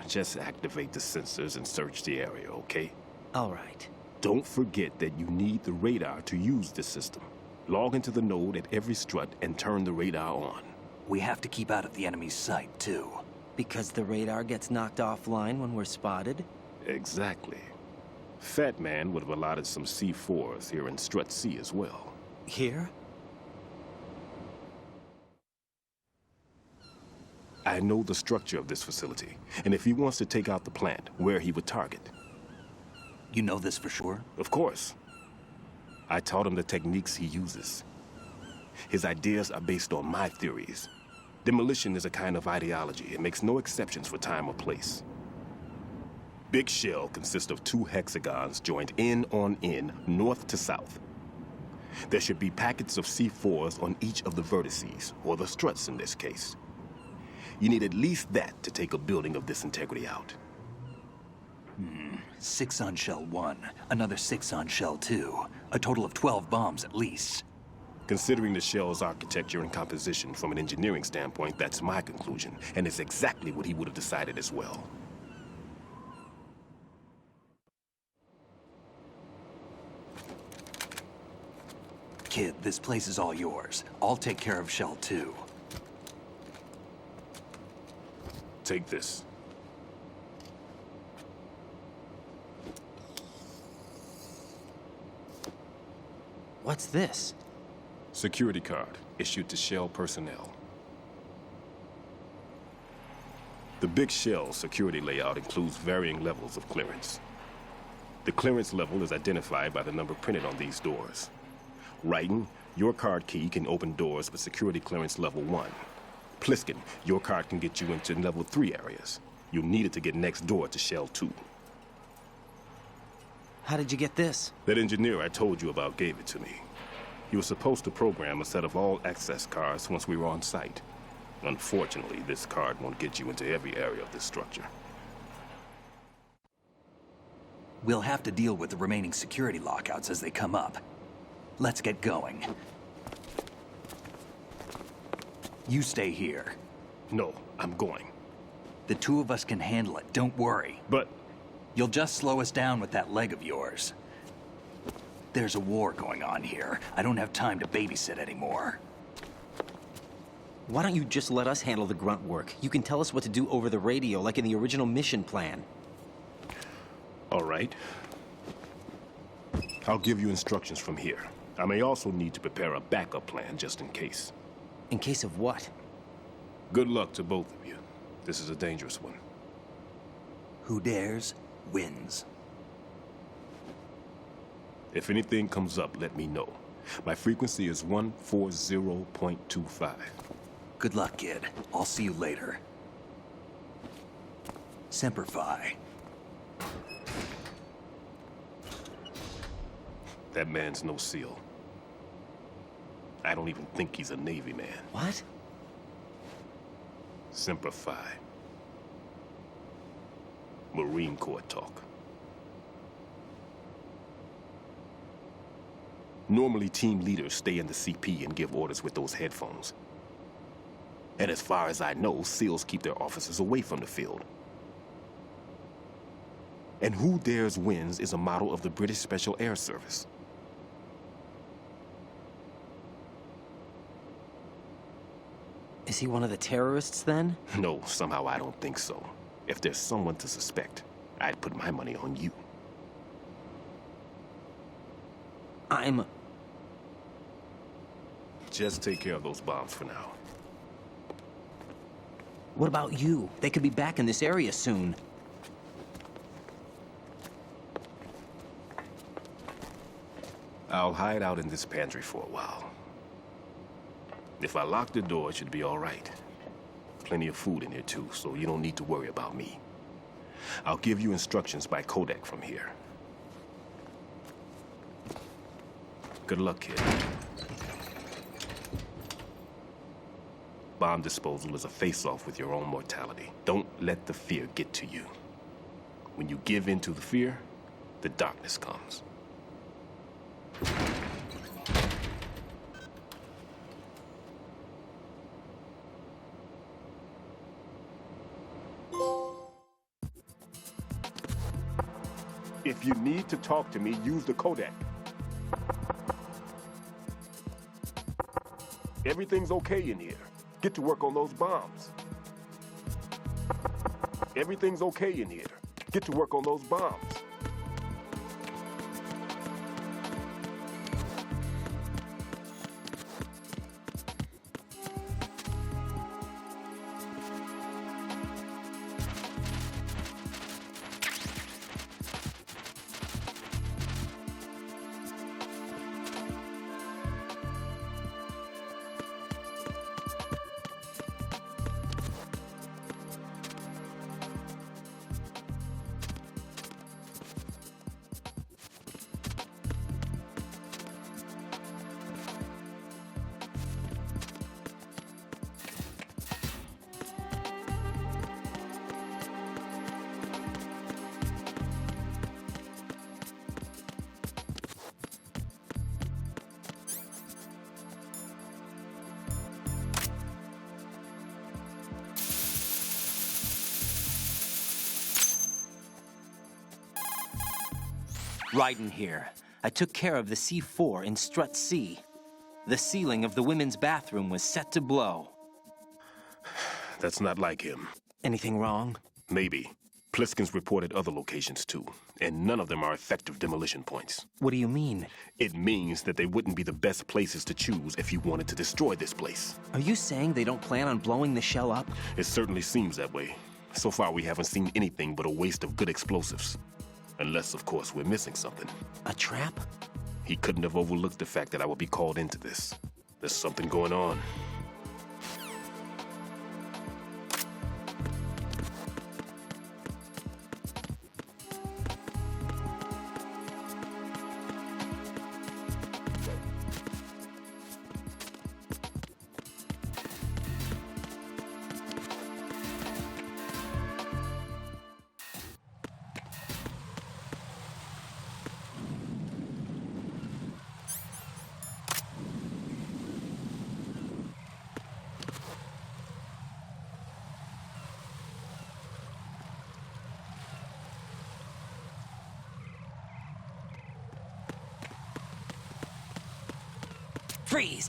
Just activate the sensors and search the area, okay? All right. Don't forget that you need the radar to use this system. Log into the node at every strut and turn the radar on. We have to keep out of the enemy's sight, too. Because the radar gets knocked offline when we're spotted? Exactly. Fat Man would have allotted some C4s here in Strut C as well. Here? I know the structure of this facility, and if he wants to take out the plant, where he would target. You know this for sure? Of course. I taught him the techniques he uses. His ideas are based on my theories. Demolition is a kind of ideology. It makes no exceptions for time or place. Big Shell consists of 2 hexagons joined end on end, north to south. There should be packets of C4s on each of the vertices, or the struts in this case. You need at least that to take a building of this integrity out. 6 on Shell 1, another 6 on Shell 2. A total of 12 bombs at least. Considering the shell's architecture and composition from an engineering standpoint, that's my conclusion, and it's exactly what he would have decided as well. Kid, this place is all yours. I'll take care of Shell 2. Take this. What's this? Security card, issued to Shell personnel. The Big Shell security layout includes varying levels of clearance. The clearance level is identified by the number printed on these doors. Raiden, your card key can open doors with security clearance level 1. Pliskin, your card can get you into level 3 areas. You'll need it to get next door to Shell 2. How did you get this? That engineer I told you about gave it to me. He was supposed to program a set of all access cards once we were on site. Unfortunately, this card won't get you into every area of this structure. We'll have to deal with the remaining security lockouts as they come up. Let's get going. You stay here. No, I'm going. The 2 of us can handle it, don't worry. But... You'll just slow us down with that leg of yours. There's a war going on here. I don't have time to babysit anymore. Why don't you just let us handle the grunt work? You can tell us what to do over the radio, like in the original mission plan. All right. I'll give you instructions from here. I may also need to prepare a backup plan just in case. In case of what? Good luck to both of you. This is a dangerous one. Who dares, wins. If anything comes up, let me know. My frequency is 140.25. Good luck, kid. I'll see you later. Semper Fi. That man's no SEAL. I don't even think he's a Navy man. What? Semper Fi. Marine Corps talk. Normally, team leaders stay in the CP and give orders with those headphones. And as far as I know, SEALs keep their officers away from the field. And who dares wins is a model of the British Special Air Service. Is he one of the terrorists then? No, somehow I don't think so. If there's someone to suspect, I'd put my money on you. Just take care of those bombs for now. What about you? They could be back in this area soon. I'll hide out in this pantry for a while. If I lock the door, it should be all right. Plenty of food in here too, so you don't need to worry about me. I'll give you instructions by codec from here. Good luck, kid. Bomb disposal is a face-off with your own mortality. Don't let the fear get to you. When you give in to the fear, the darkness comes. If you need to talk to me, use the codec. Everything's okay in here. Get to work on those bombs. Everything's okay in here. Get to work on those bombs. Ryden here. I took care of the C4 in Strut C. The ceiling of the women's bathroom was set to blow. That's not like him. Anything wrong? Maybe. Pliskin's reported other locations too, and none of them are effective demolition points. What do you mean? It means that they wouldn't be the best places to choose if you wanted to destroy this place. Are you saying they don't plan on blowing the shell up? It certainly seems that way. So far, we haven't seen anything but a waste of good explosives. Unless, of course, we're missing something. A trap? He couldn't have overlooked the fact that I would be called into this. There's something going on. Freeze!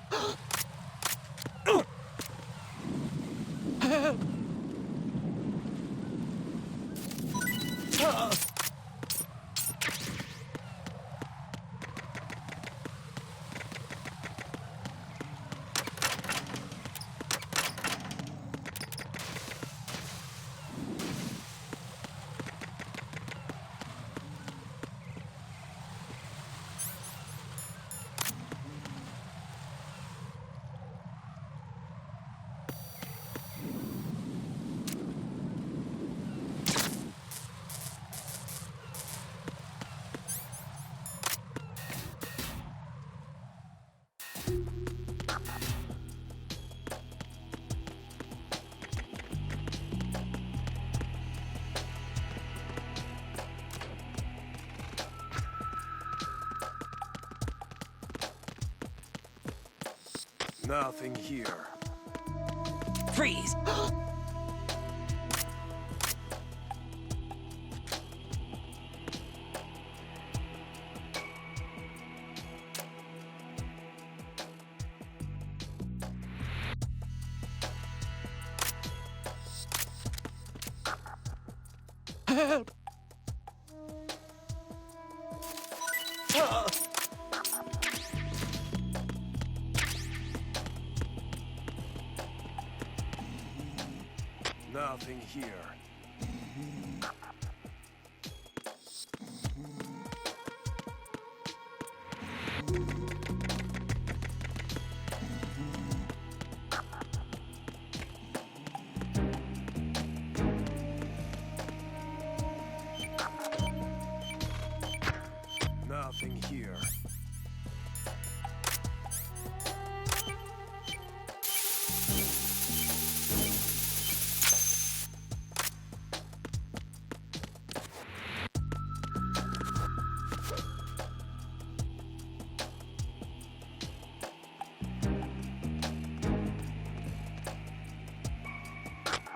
Nothing here. Freeze! Help! Nothing here. Nothing here.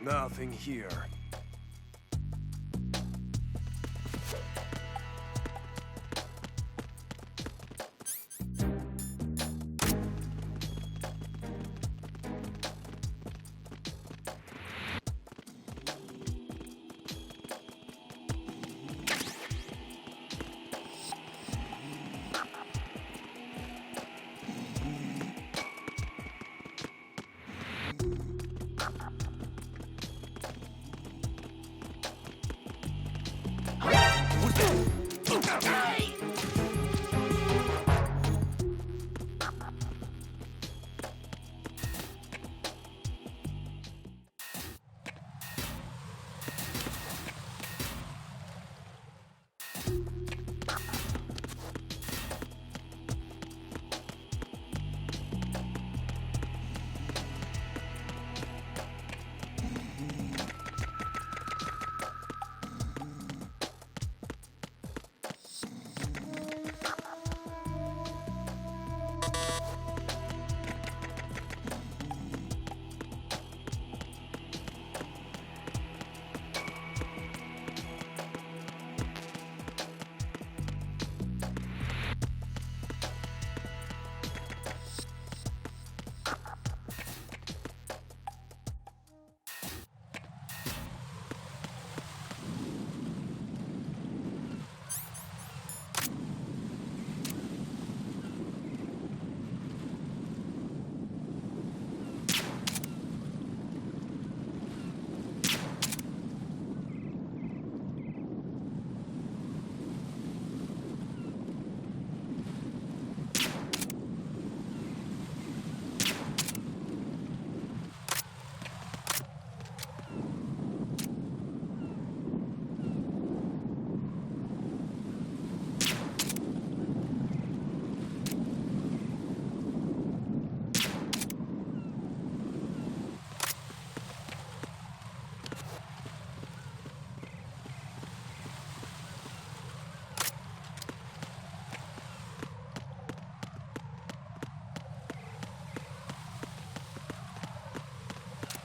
Nothing here.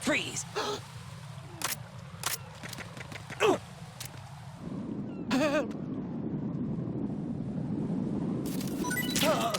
Freeze! Help!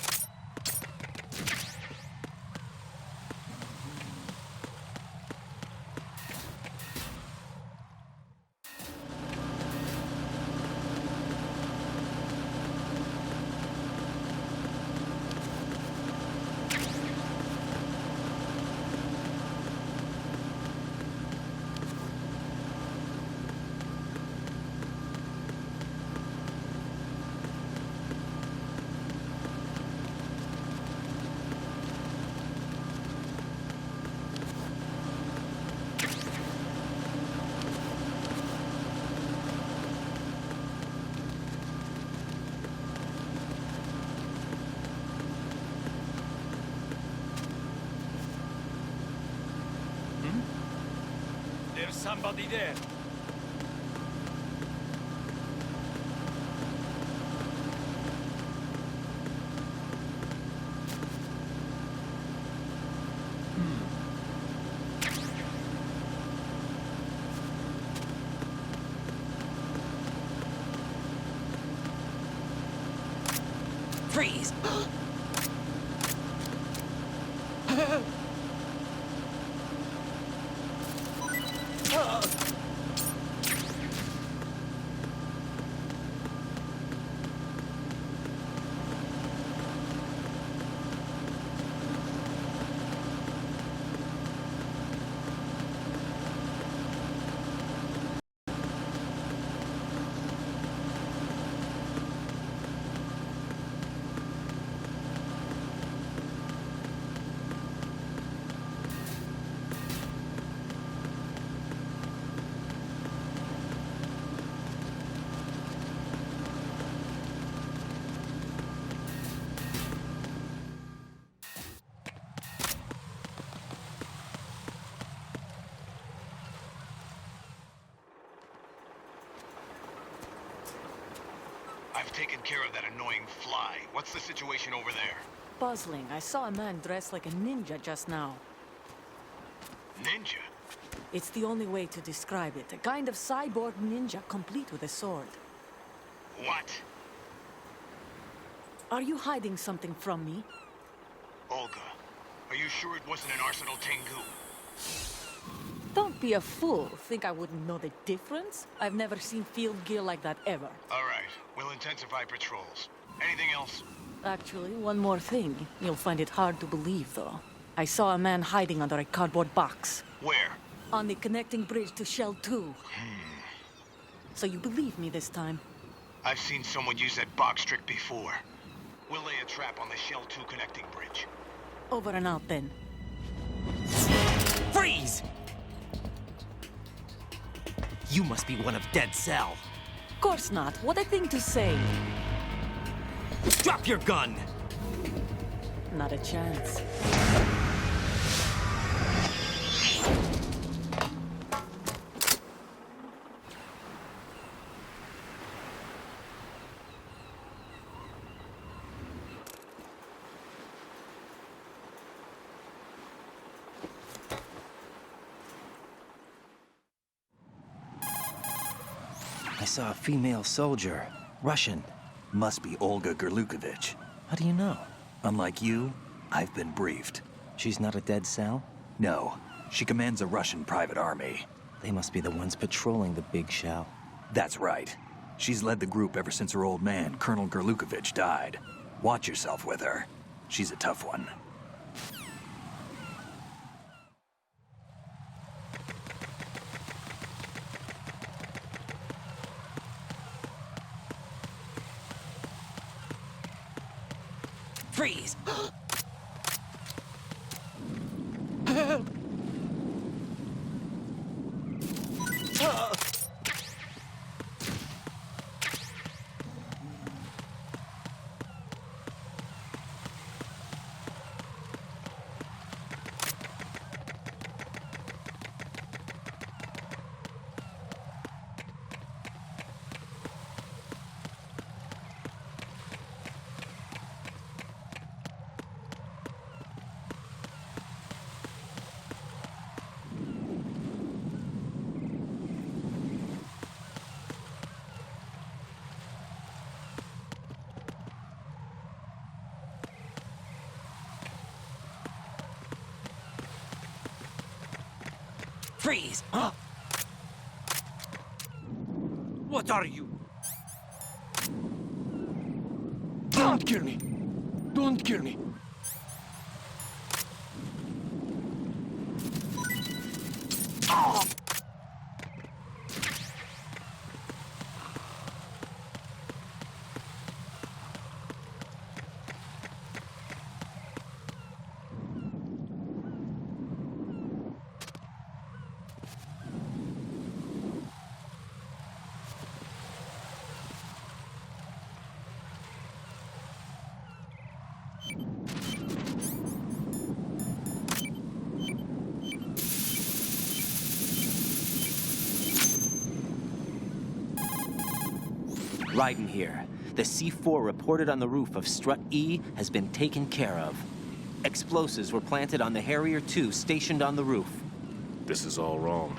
There's somebody there. Freeze! taken care of that annoying fly. What's the situation over there? Puzzling. I saw a man dressed like a ninja just now. Ninja? It's the only way to describe it. A kind of cyborg ninja complete with a sword. What? Are you hiding something from me? Olga, are you sure it wasn't an Arsenal Tengu? Don't be a fool. Think I wouldn't know the difference? I've never seen field gear like that ever. All right, we'll intensify patrols. Anything else? Actually, one more thing. You'll find it hard to believe, though. I saw a man hiding under a cardboard box. Where? On the connecting bridge to Shell 2. So you believe me this time? I've seen someone use that box trick before. We'll lay a trap on the Shell 2 connecting bridge. Over and out, then. Freeze! You must be one of Dead Cell. Of course not. What a thing to say. Drop your gun! Not a chance. I saw a female soldier. Russian. Must be Olga Gerlukovich. How do you know? Unlike you, I've been briefed. She's not a Dead Cell? No, she commands a Russian private army. They must be the ones patrolling the big shell. That's right. She's led the group ever since her old man, Colonel Gerlukovich, died. Watch yourself with her. She's a tough one. Freeze! Help! Freeze! Huh? What are you? Don't kill me! Don't kill me! Raiden here. The C4 reported on the roof of Strut E has been taken care of. Explosives were planted on the Harrier 2 stationed on the roof. This is all wrong.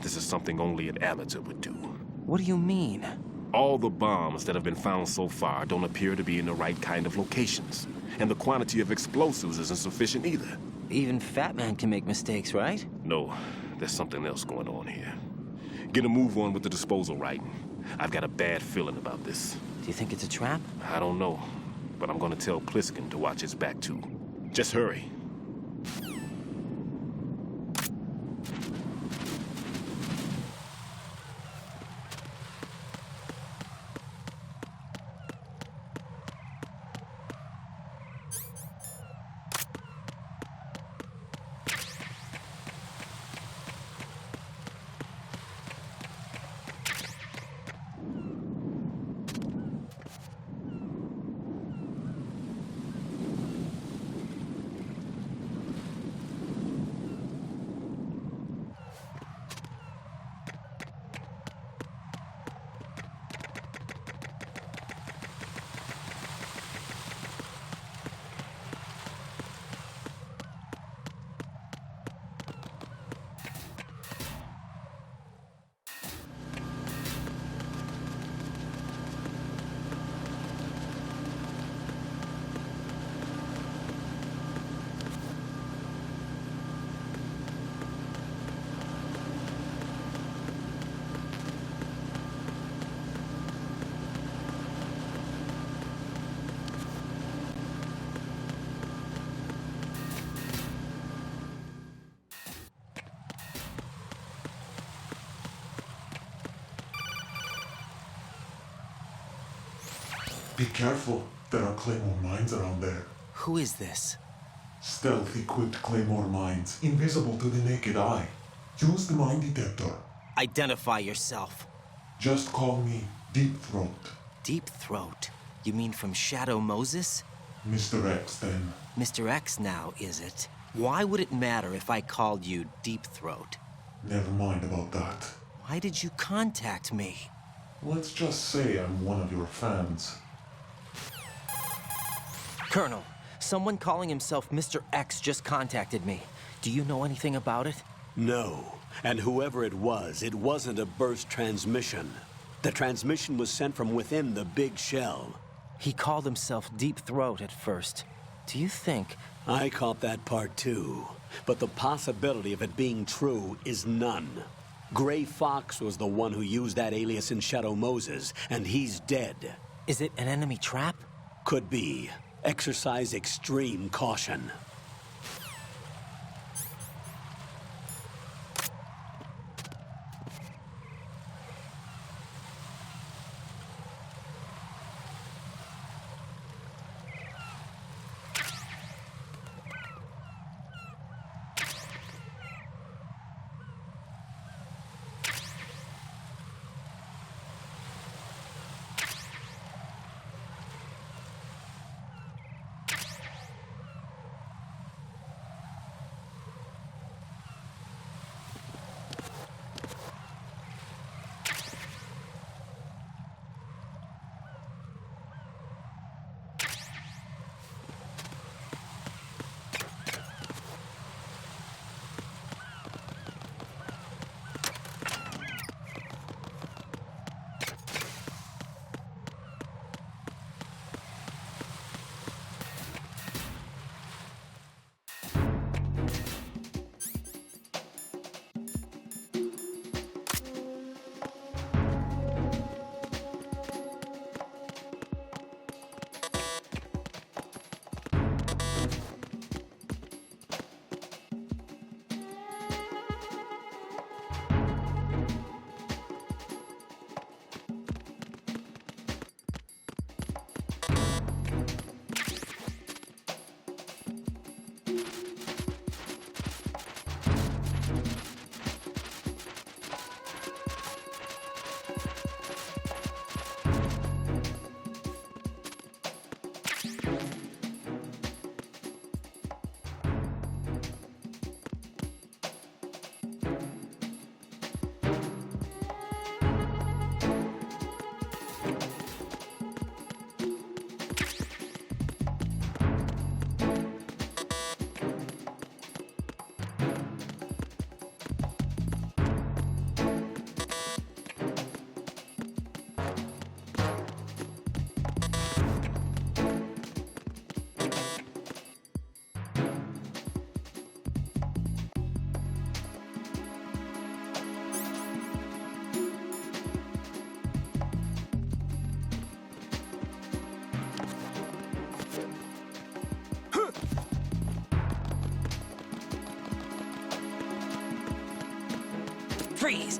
This is something only an amateur would do. What do you mean? All the bombs that have been found so far don't appear to be in the right kind of locations. And the quantity of explosives isn't sufficient either. Even Fat Man can make mistakes, right? No, there's something else going on here. Get a move on with the disposal, Raiden. I've got a bad feeling about this. Do you think it's a trap? I don't know, but I'm gonna tell Pliskin to watch his back too. Just hurry. Be careful. There are Claymore mines around there. Who is this? Stealth-equipped Claymore mines, invisible to the naked eye. Use the mine detector. Identify yourself. Just call me Deep Throat. Deep Throat? You mean from Shadow Moses? Mr. X, then. Mr. X now, is it? Why would it matter if I called you Deep Throat? Never mind about that. Why did you contact me? Let's just say I'm one of your fans. Colonel, someone calling himself Mr. X just contacted me. Do you know anything about it? No. And whoever it wasn't a burst transmission. The transmission was sent from within the big shell. He called himself Deep Throat at first. Do you think... I caught that part too. But the possibility of it being true is none. Gray Fox was the one who used that alias in Shadow Moses, and he's dead. Is it an enemy trap? Could be. Exercise extreme caution. Freeze!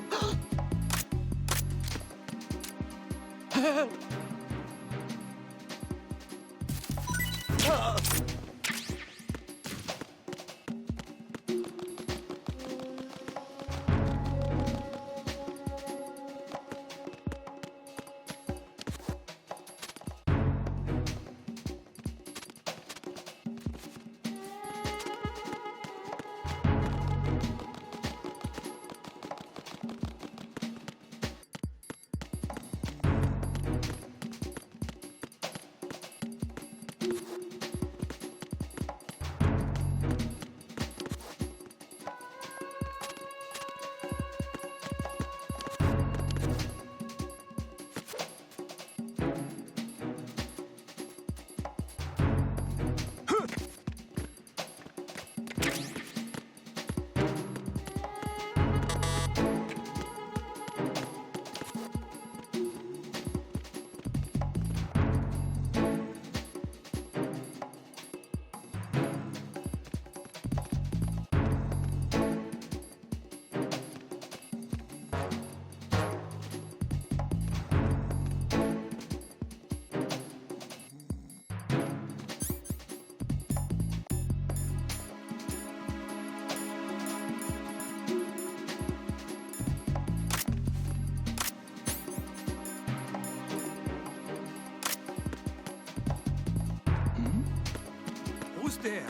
Scoobster!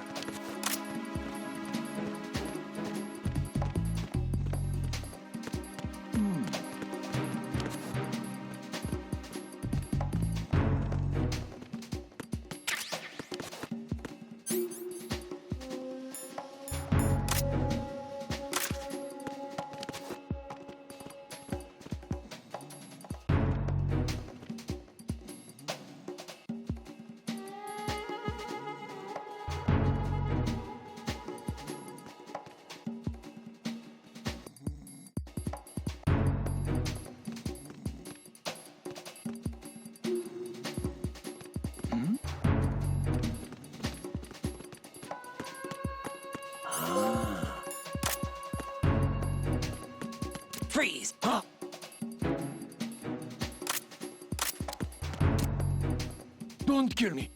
Freeze! Don't kill me!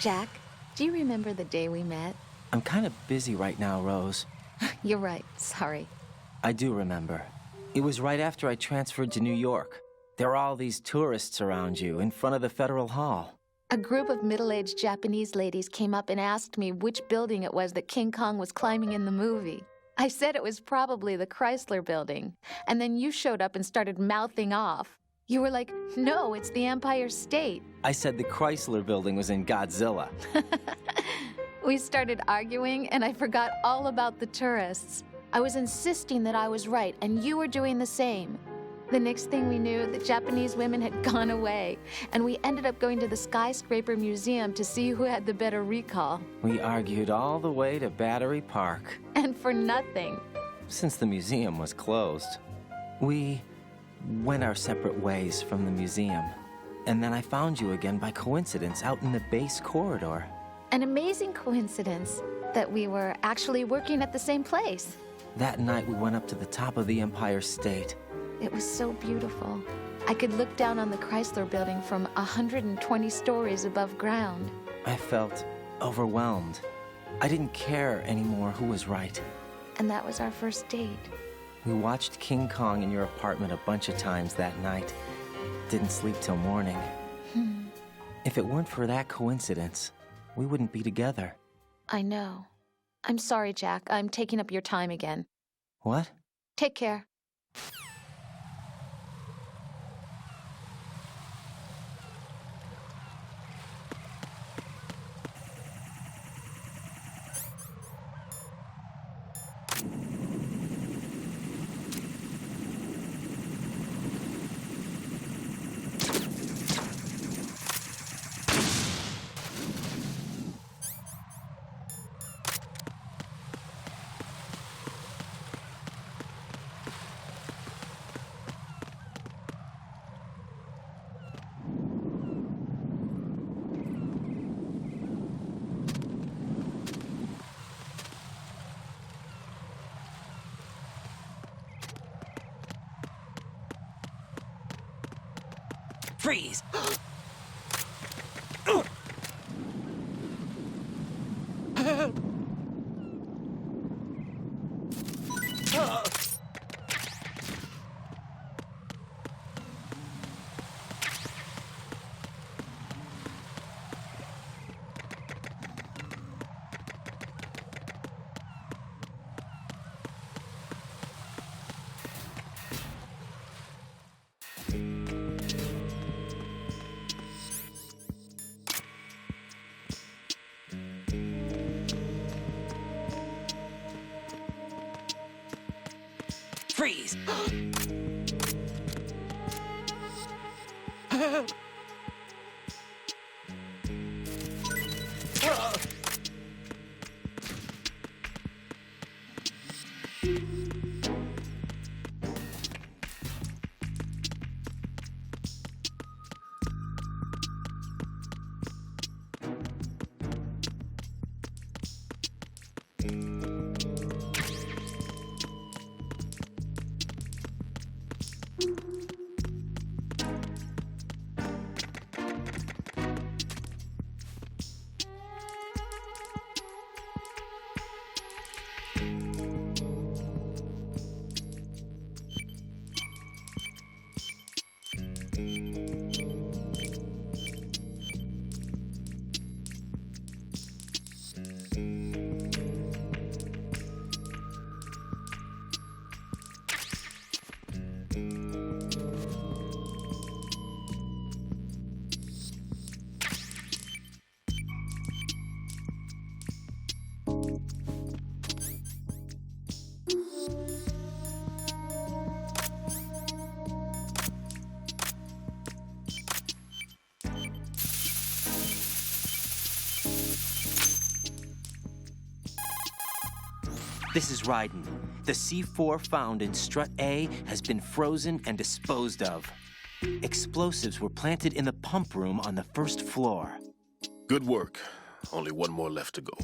Jack, do you remember the day we met? I'm kind of busy right now, Rose. You're right. Sorry. I do remember. It was right after I transferred to New York. There were all these tourists around you in front of the Federal Hall. A group of middle-aged Japanese ladies came up and asked me which building it was that King Kong was climbing in the movie. I said it was probably the Chrysler Building. And then you showed up and started mouthing off. You were like, no, it's the Empire State. I said the Chrysler Building was in Godzilla. We started arguing, and I forgot all about the tourists. I was insisting that I was right, and you were doing the same. The next thing we knew, the Japanese women had gone away, and we ended up going to the Skyscraper Museum to see who had the better recall. We argued all the way to Battery Park. And for nothing. Since the museum was closed, we went our separate ways from the museum. And then I found you again by coincidence out in the base corridor. An amazing coincidence that we were actually working at the same place. That night we went up to the top of the Empire State. It was so beautiful. I could look down on the Chrysler Building from 120 stories above ground. I felt overwhelmed. I didn't care anymore who was right. And that was our first date. We watched King Kong in your apartment a bunch of times that night. Didn't sleep till morning. If it weren't for that coincidence, we wouldn't be together. I know. I'm sorry, Jack. I'm taking up your time again. What? Take care. Freeze! Freeze! This is Raiden. The C4 found in Strut A has been frozen and disposed of. Explosives were planted in the pump room on the first floor. Good work. Only one more left to go.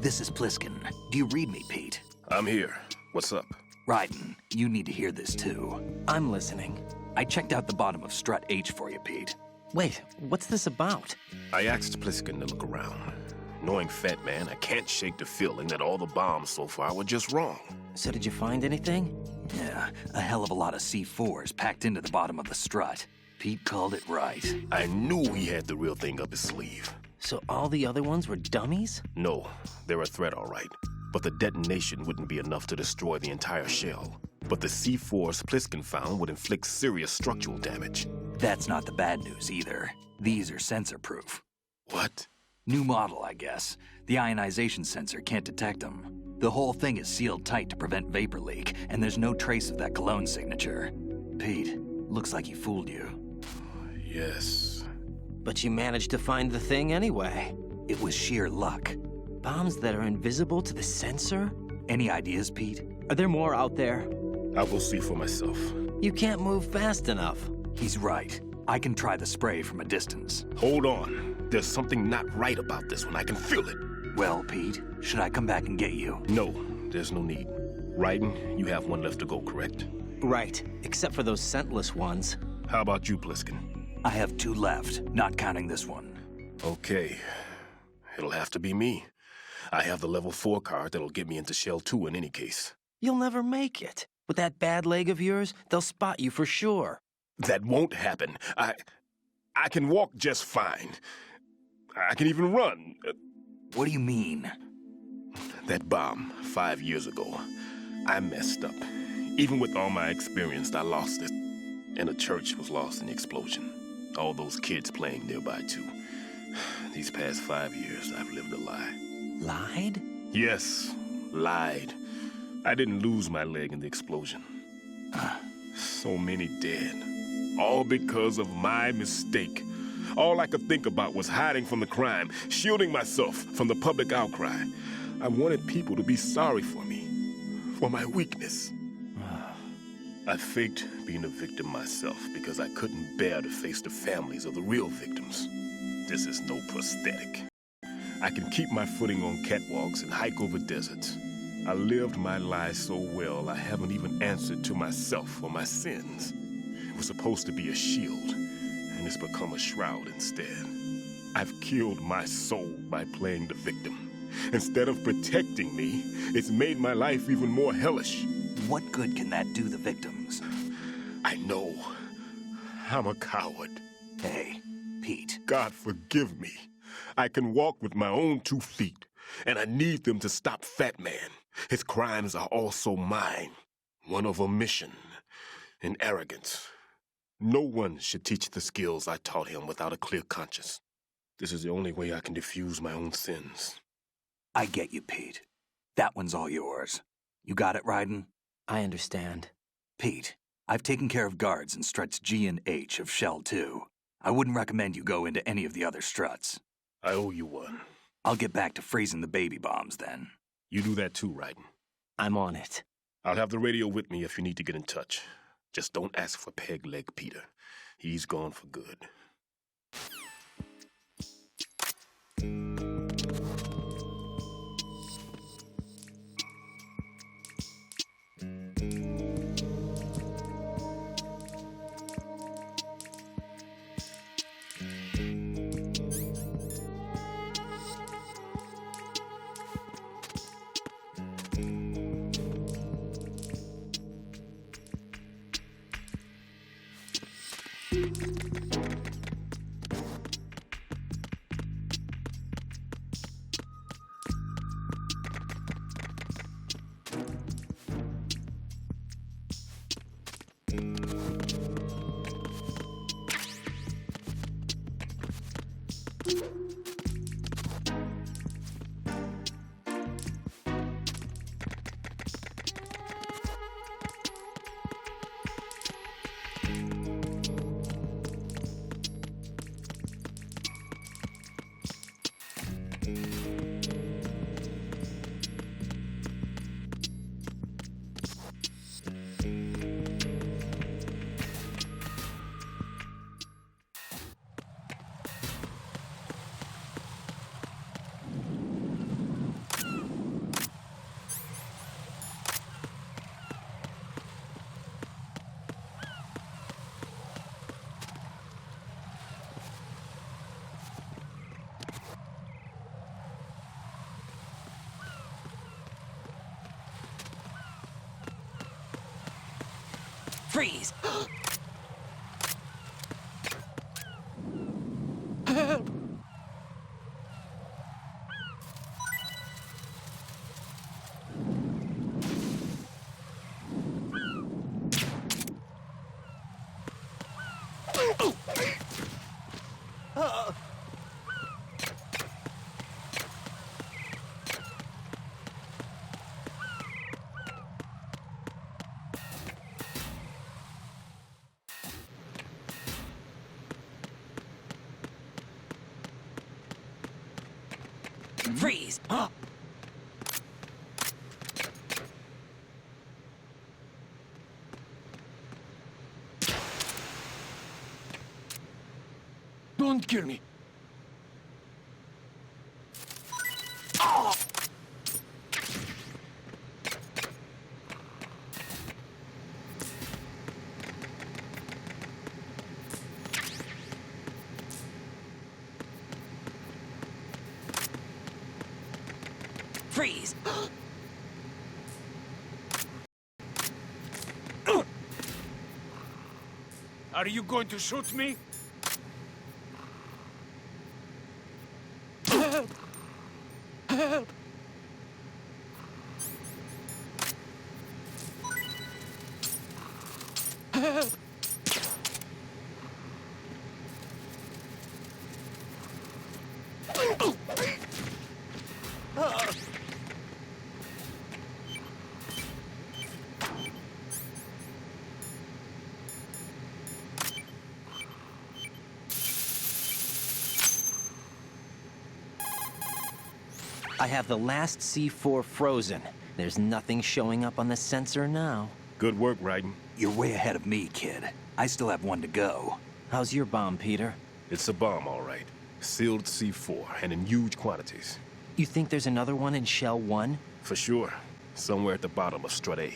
This is Pliskin. Do you read me, Pete? I'm here. What's up? Raiden, you need to hear this too. I'm listening. I checked out the bottom of Strut H for you, Pete. Wait, what's this about? I asked Pliskin to look around. Knowing Fat Man, I can't shake the feeling that all the bombs so far were just wrong. So did you find anything? Yeah, a hell of a lot of C4s packed into the bottom of the strut. Pete called it right. I knew he had the real thing up his sleeve. So all the other ones were dummies? No, they're a threat, all right. But the detonation wouldn't be enough to destroy the entire shell. But the C4s Pliskin found would inflict serious structural damage. That's not the bad news either. These are sensor-proof. What? New model, I guess. The ionization sensor can't detect them. The whole thing is sealed tight to prevent vapor leak, and there's no trace of that cologne signature. Pete, looks like he fooled you. Yes. But you managed to find the thing anyway. It was sheer luck. Bombs that are invisible to the sensor? Any ideas, Pete? Are there more out there? I'll go see for myself. You can't move fast enough. He's right. I can try the spray from a distance. Hold on. There's something not right about this one. I can feel it. Well, Pete, should I come back and get you? No, there's no need. Raiden, you have one left to go, correct? Right, except for those scentless ones. How about you, Pliskin? I have 2 left, not counting this one. Okay. It'll have to be me. I have the level 4 card that'll get me into Shell 2 in any case. You'll never make it. With that bad leg of yours, they'll spot you for sure. That won't happen. I can walk just fine. I can even run. What do you mean? That bomb 5 years ago, I messed up. Even with all my experience, I lost it. And the church was lost in the explosion. All those kids playing nearby, too. These past 5 years, I've lived a lie. Lied? Yes, lied. I didn't lose my leg in the explosion. So many dead. All because of my mistake. All I could think about was hiding from the crime, shielding myself from the public outcry. I wanted people to be sorry for me, for my weakness. I faked being a victim myself because I couldn't bear to face the families of the real victims. This is no prosthetic. I can keep my footing on catwalks and hike over deserts. I lived my life so well I haven't even answered to myself for my sins. It was supposed to be a shield, and it's become a shroud instead. I've killed my soul by playing the victim. Instead of protecting me, it's made my life even more hellish. What good can that do the victims? I know. I'm a coward. Hey, Pete. God forgive me. I can walk with my own 2 feet, and I need them to stop Fat Man. His crimes are also mine. One of omission and arrogance. No one should teach the skills I taught him without a clear conscience. This is the only way I can diffuse my own sins. I get you, Pete. That one's all yours. You got it, Ryden? I understand. Pete, I've taken care of guards in struts G and H of Shell 2. I wouldn't recommend you go into any of the other struts. I owe you one. I'll get back to freezing the baby bombs then. You do that too, Ryden. I'm on it. I'll have the radio with me if you need to get in touch. Just don't ask for Peg Leg Peter. He's gone for good. Freeze! Help! Freeze! Don't kill me. Freeze! Are you going to shoot me? Help! Help! Help! I have the last C4 frozen. There's nothing showing up on the sensor now. Good work, Raiden. You're way ahead of me, kid. I still have one to go. How's your bomb, Peter? It's a bomb, all right. Sealed C4, and in huge quantities. You think there's another one in Shell 1? For sure. Somewhere at the bottom of Strut A.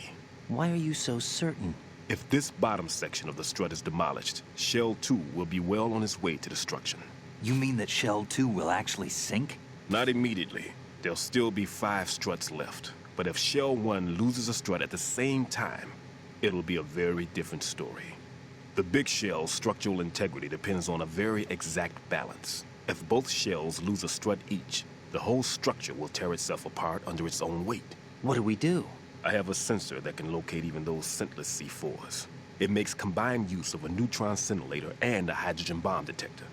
Why are you so certain? If this bottom section of the strut is demolished, Shell 2 will be well on its way to destruction. You mean that Shell 2 will actually sink? Not immediately. There'll still be 5 struts left. But if Shell 1 loses a strut at the same time, it'll be a very different story. The big shell's structural integrity depends on a very exact balance. If both shells lose a strut each, the whole structure will tear itself apart under its own weight. What do we do? I have a sensor that can locate even those scentless C4s. It makes combined use of a neutron scintillator and a hydrogen bomb detector.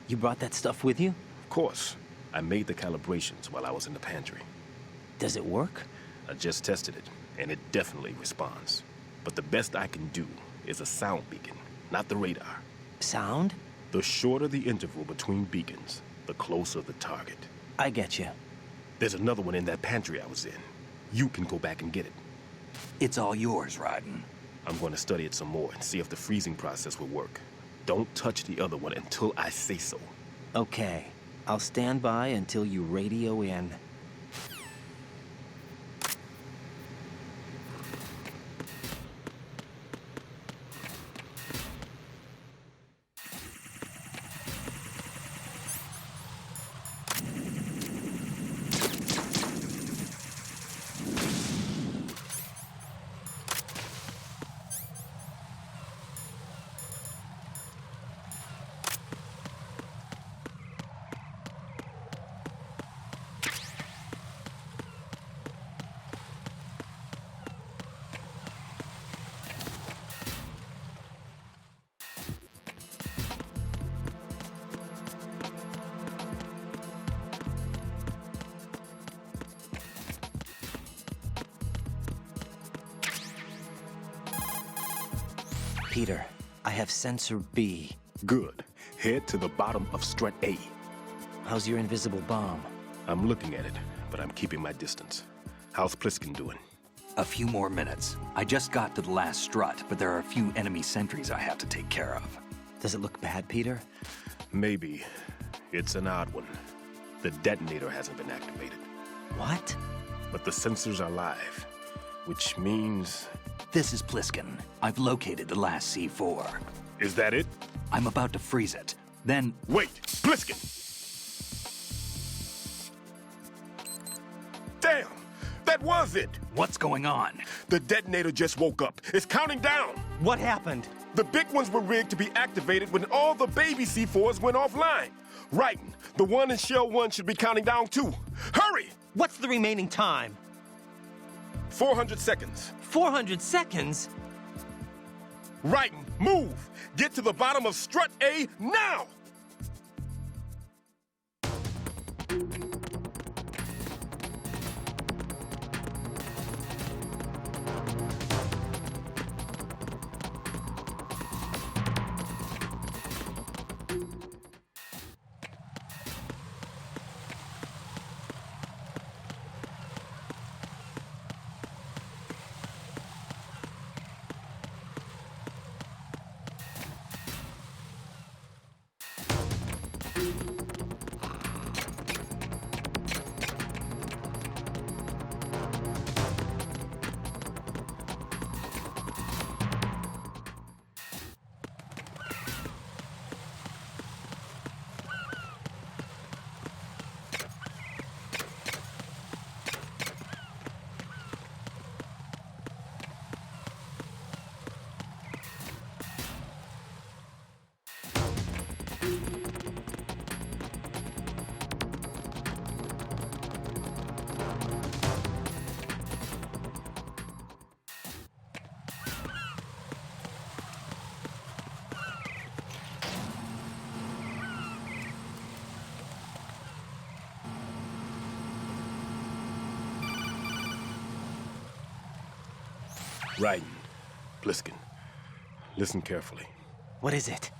You brought that stuff with you? Of course. I made the calibrations while I was in the pantry. Does it work? I just tested it, and it definitely responds. But the best I can do is a sound beacon, not the radar. Sound? The shorter the interval between beacons, the closer the target. I get you. There's another one in that pantry I was in. You can go back and get it. It's all yours, Raiden. I'm going to study it some more and see if the freezing process will work. Don't touch the other one until I say so. Okay. I'll stand by until you radio in. Peter, I have sensor B. Good. Head to the bottom of Strut A. How's your invisible bomb? I'm looking at it, but I'm keeping my distance. How's Pliskin doing? A few more minutes. I just got to the last strut, but there are a few enemy sentries I have to take care of. Does it look bad, Peter? Maybe. It's an odd one. The detonator hasn't been activated. What? But the sensors are live, which means... This is Pliskin. I've located the last C4. Is that it? I'm about to freeze it. Then... Wait! Pliskin! Damn! That was it! What's going on? The detonator just woke up. It's counting down! What happened? The big ones were rigged to be activated when all the baby C4s went offline. Raiden, the one in Shell 1 should be counting down too. Hurry! What's the remaining time? 400 seconds. 400 seconds? Raiden, move! Get to the bottom of Strut A now! Raiden, Bliskin, listen carefully. What is it?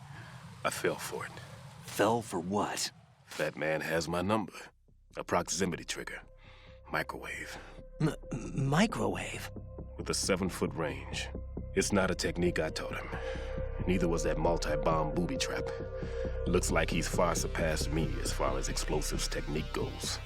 I fell for it. Fell for what? That man has my number. A proximity trigger. Microwave. Microwave? With a 7-foot range. It's not a technique I taught him. Neither was that multi-bomb booby trap. Looks like he's far surpassed me as far as explosives technique goes.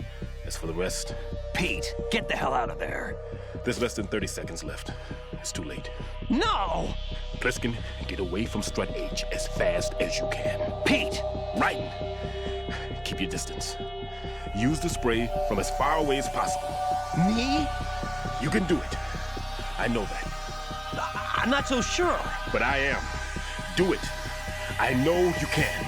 As for the rest... Pete, get the hell out of there. There's less than 30 seconds left. It's too late. No! Bliskin, get away from Strut H as fast as you can. Pete! Raiden, keep your distance. Use the spray from as far away as possible. Me? You can do it. I know that. I'm not so sure. But I am. Do it. I know you can.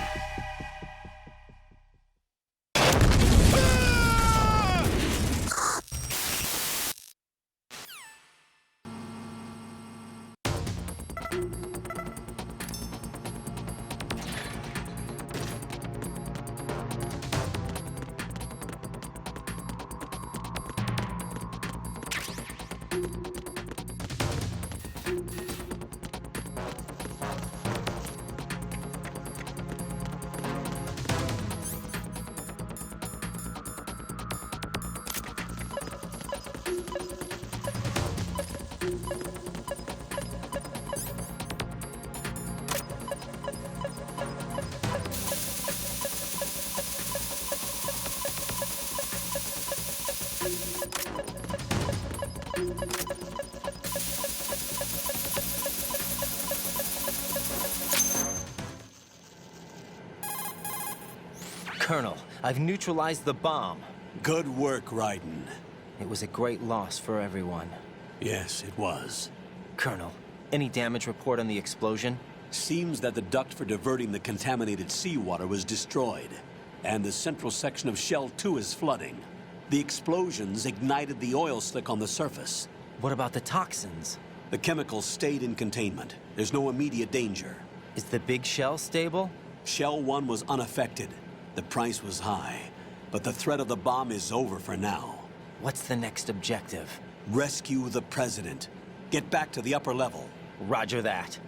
Colonel, I've neutralized the bomb. Good work, Raiden. It was a great loss for everyone. Yes, it was. Colonel, any damage report on the explosion? Seems that the duct for diverting the contaminated seawater was destroyed, and the central section of Shell 2 is flooding. The explosions ignited the oil slick on the surface. What about the toxins? The chemicals stayed in containment. There's no immediate danger. Is the big shell stable? Shell 1 was unaffected. The price was high, but the threat of the bomb is over for now. What's the next objective? Rescue the President. Get back to the upper level. Roger that.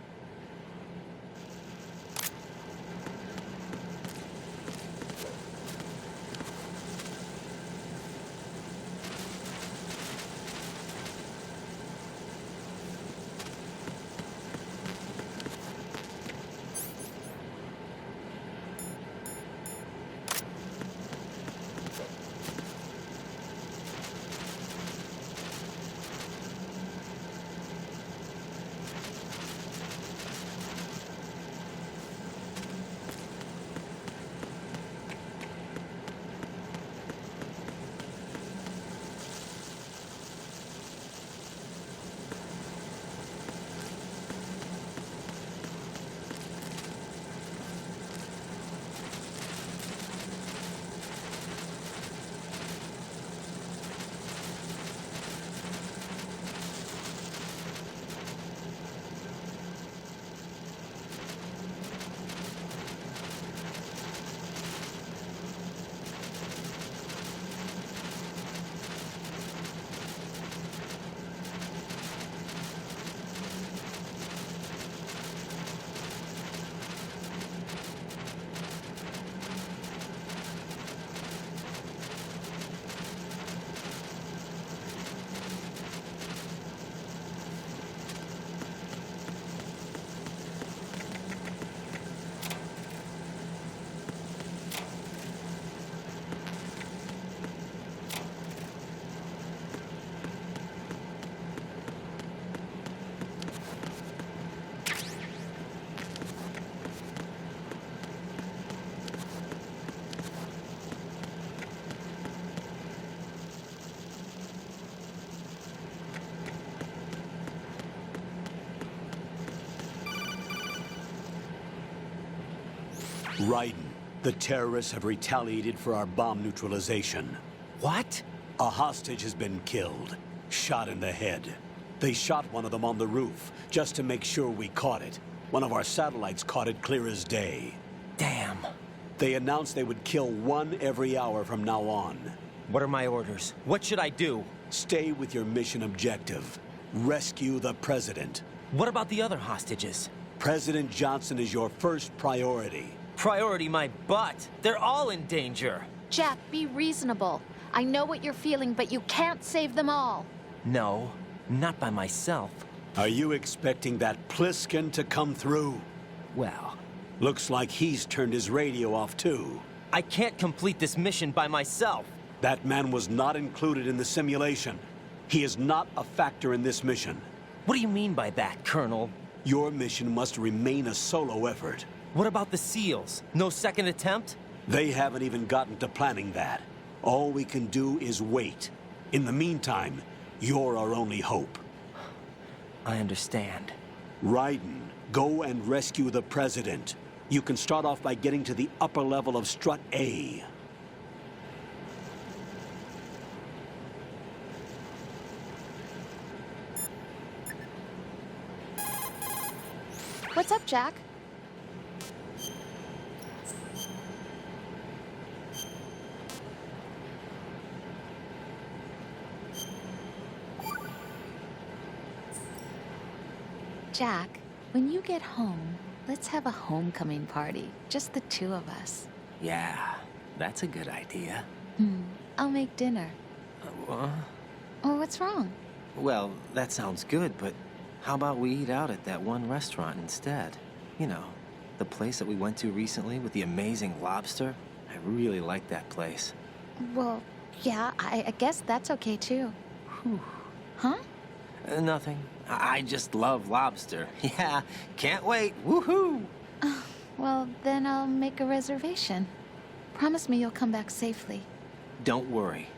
Raiden, the terrorists have retaliated for our bomb neutralization. What? A hostage has been killed, shot in the head. They shot one of them on the roof, just to make sure we caught it. One of our satellites caught it clear as day. Damn. They announced they would kill one every hour from now on. What are my orders? What should I do? Stay with your mission objective. Rescue the president. What about the other hostages? President Johnson is your first priority. Priority my butt. They're all in danger. Jack, be reasonable. I know what you're feeling, but you can't save them all. No, not by myself. Are you expecting that Pliskin to come through? Well, looks like he's turned his radio off too. I can't complete this mission by myself. That man was not included in the simulation. He is not a factor in this mission. What do you mean by that, Colonel? Your mission must remain a solo effort. What about the SEALs? No second attempt? They haven't even gotten to planning that. All we can do is wait. In the meantime, you're our only hope. I understand. Raiden, go and rescue the president. You can start off by getting to the upper level of Strut A. What's up, Jack? Jack, when you get home, let's have a homecoming party. Just the two of us. Yeah, that's a good idea. I'll make dinner. What? Oh, what's wrong? Well, that sounds good, but how about we eat out at that one restaurant instead? You know, the place that we went to recently with the amazing lobster. I really like that place. Well, yeah, I guess that's okay too. Whew. Huh? Nothing. I just love lobster. Yeah, can't wait. Woohoo! Well, then I'll make a reservation. Promise me you'll come back safely. Don't worry.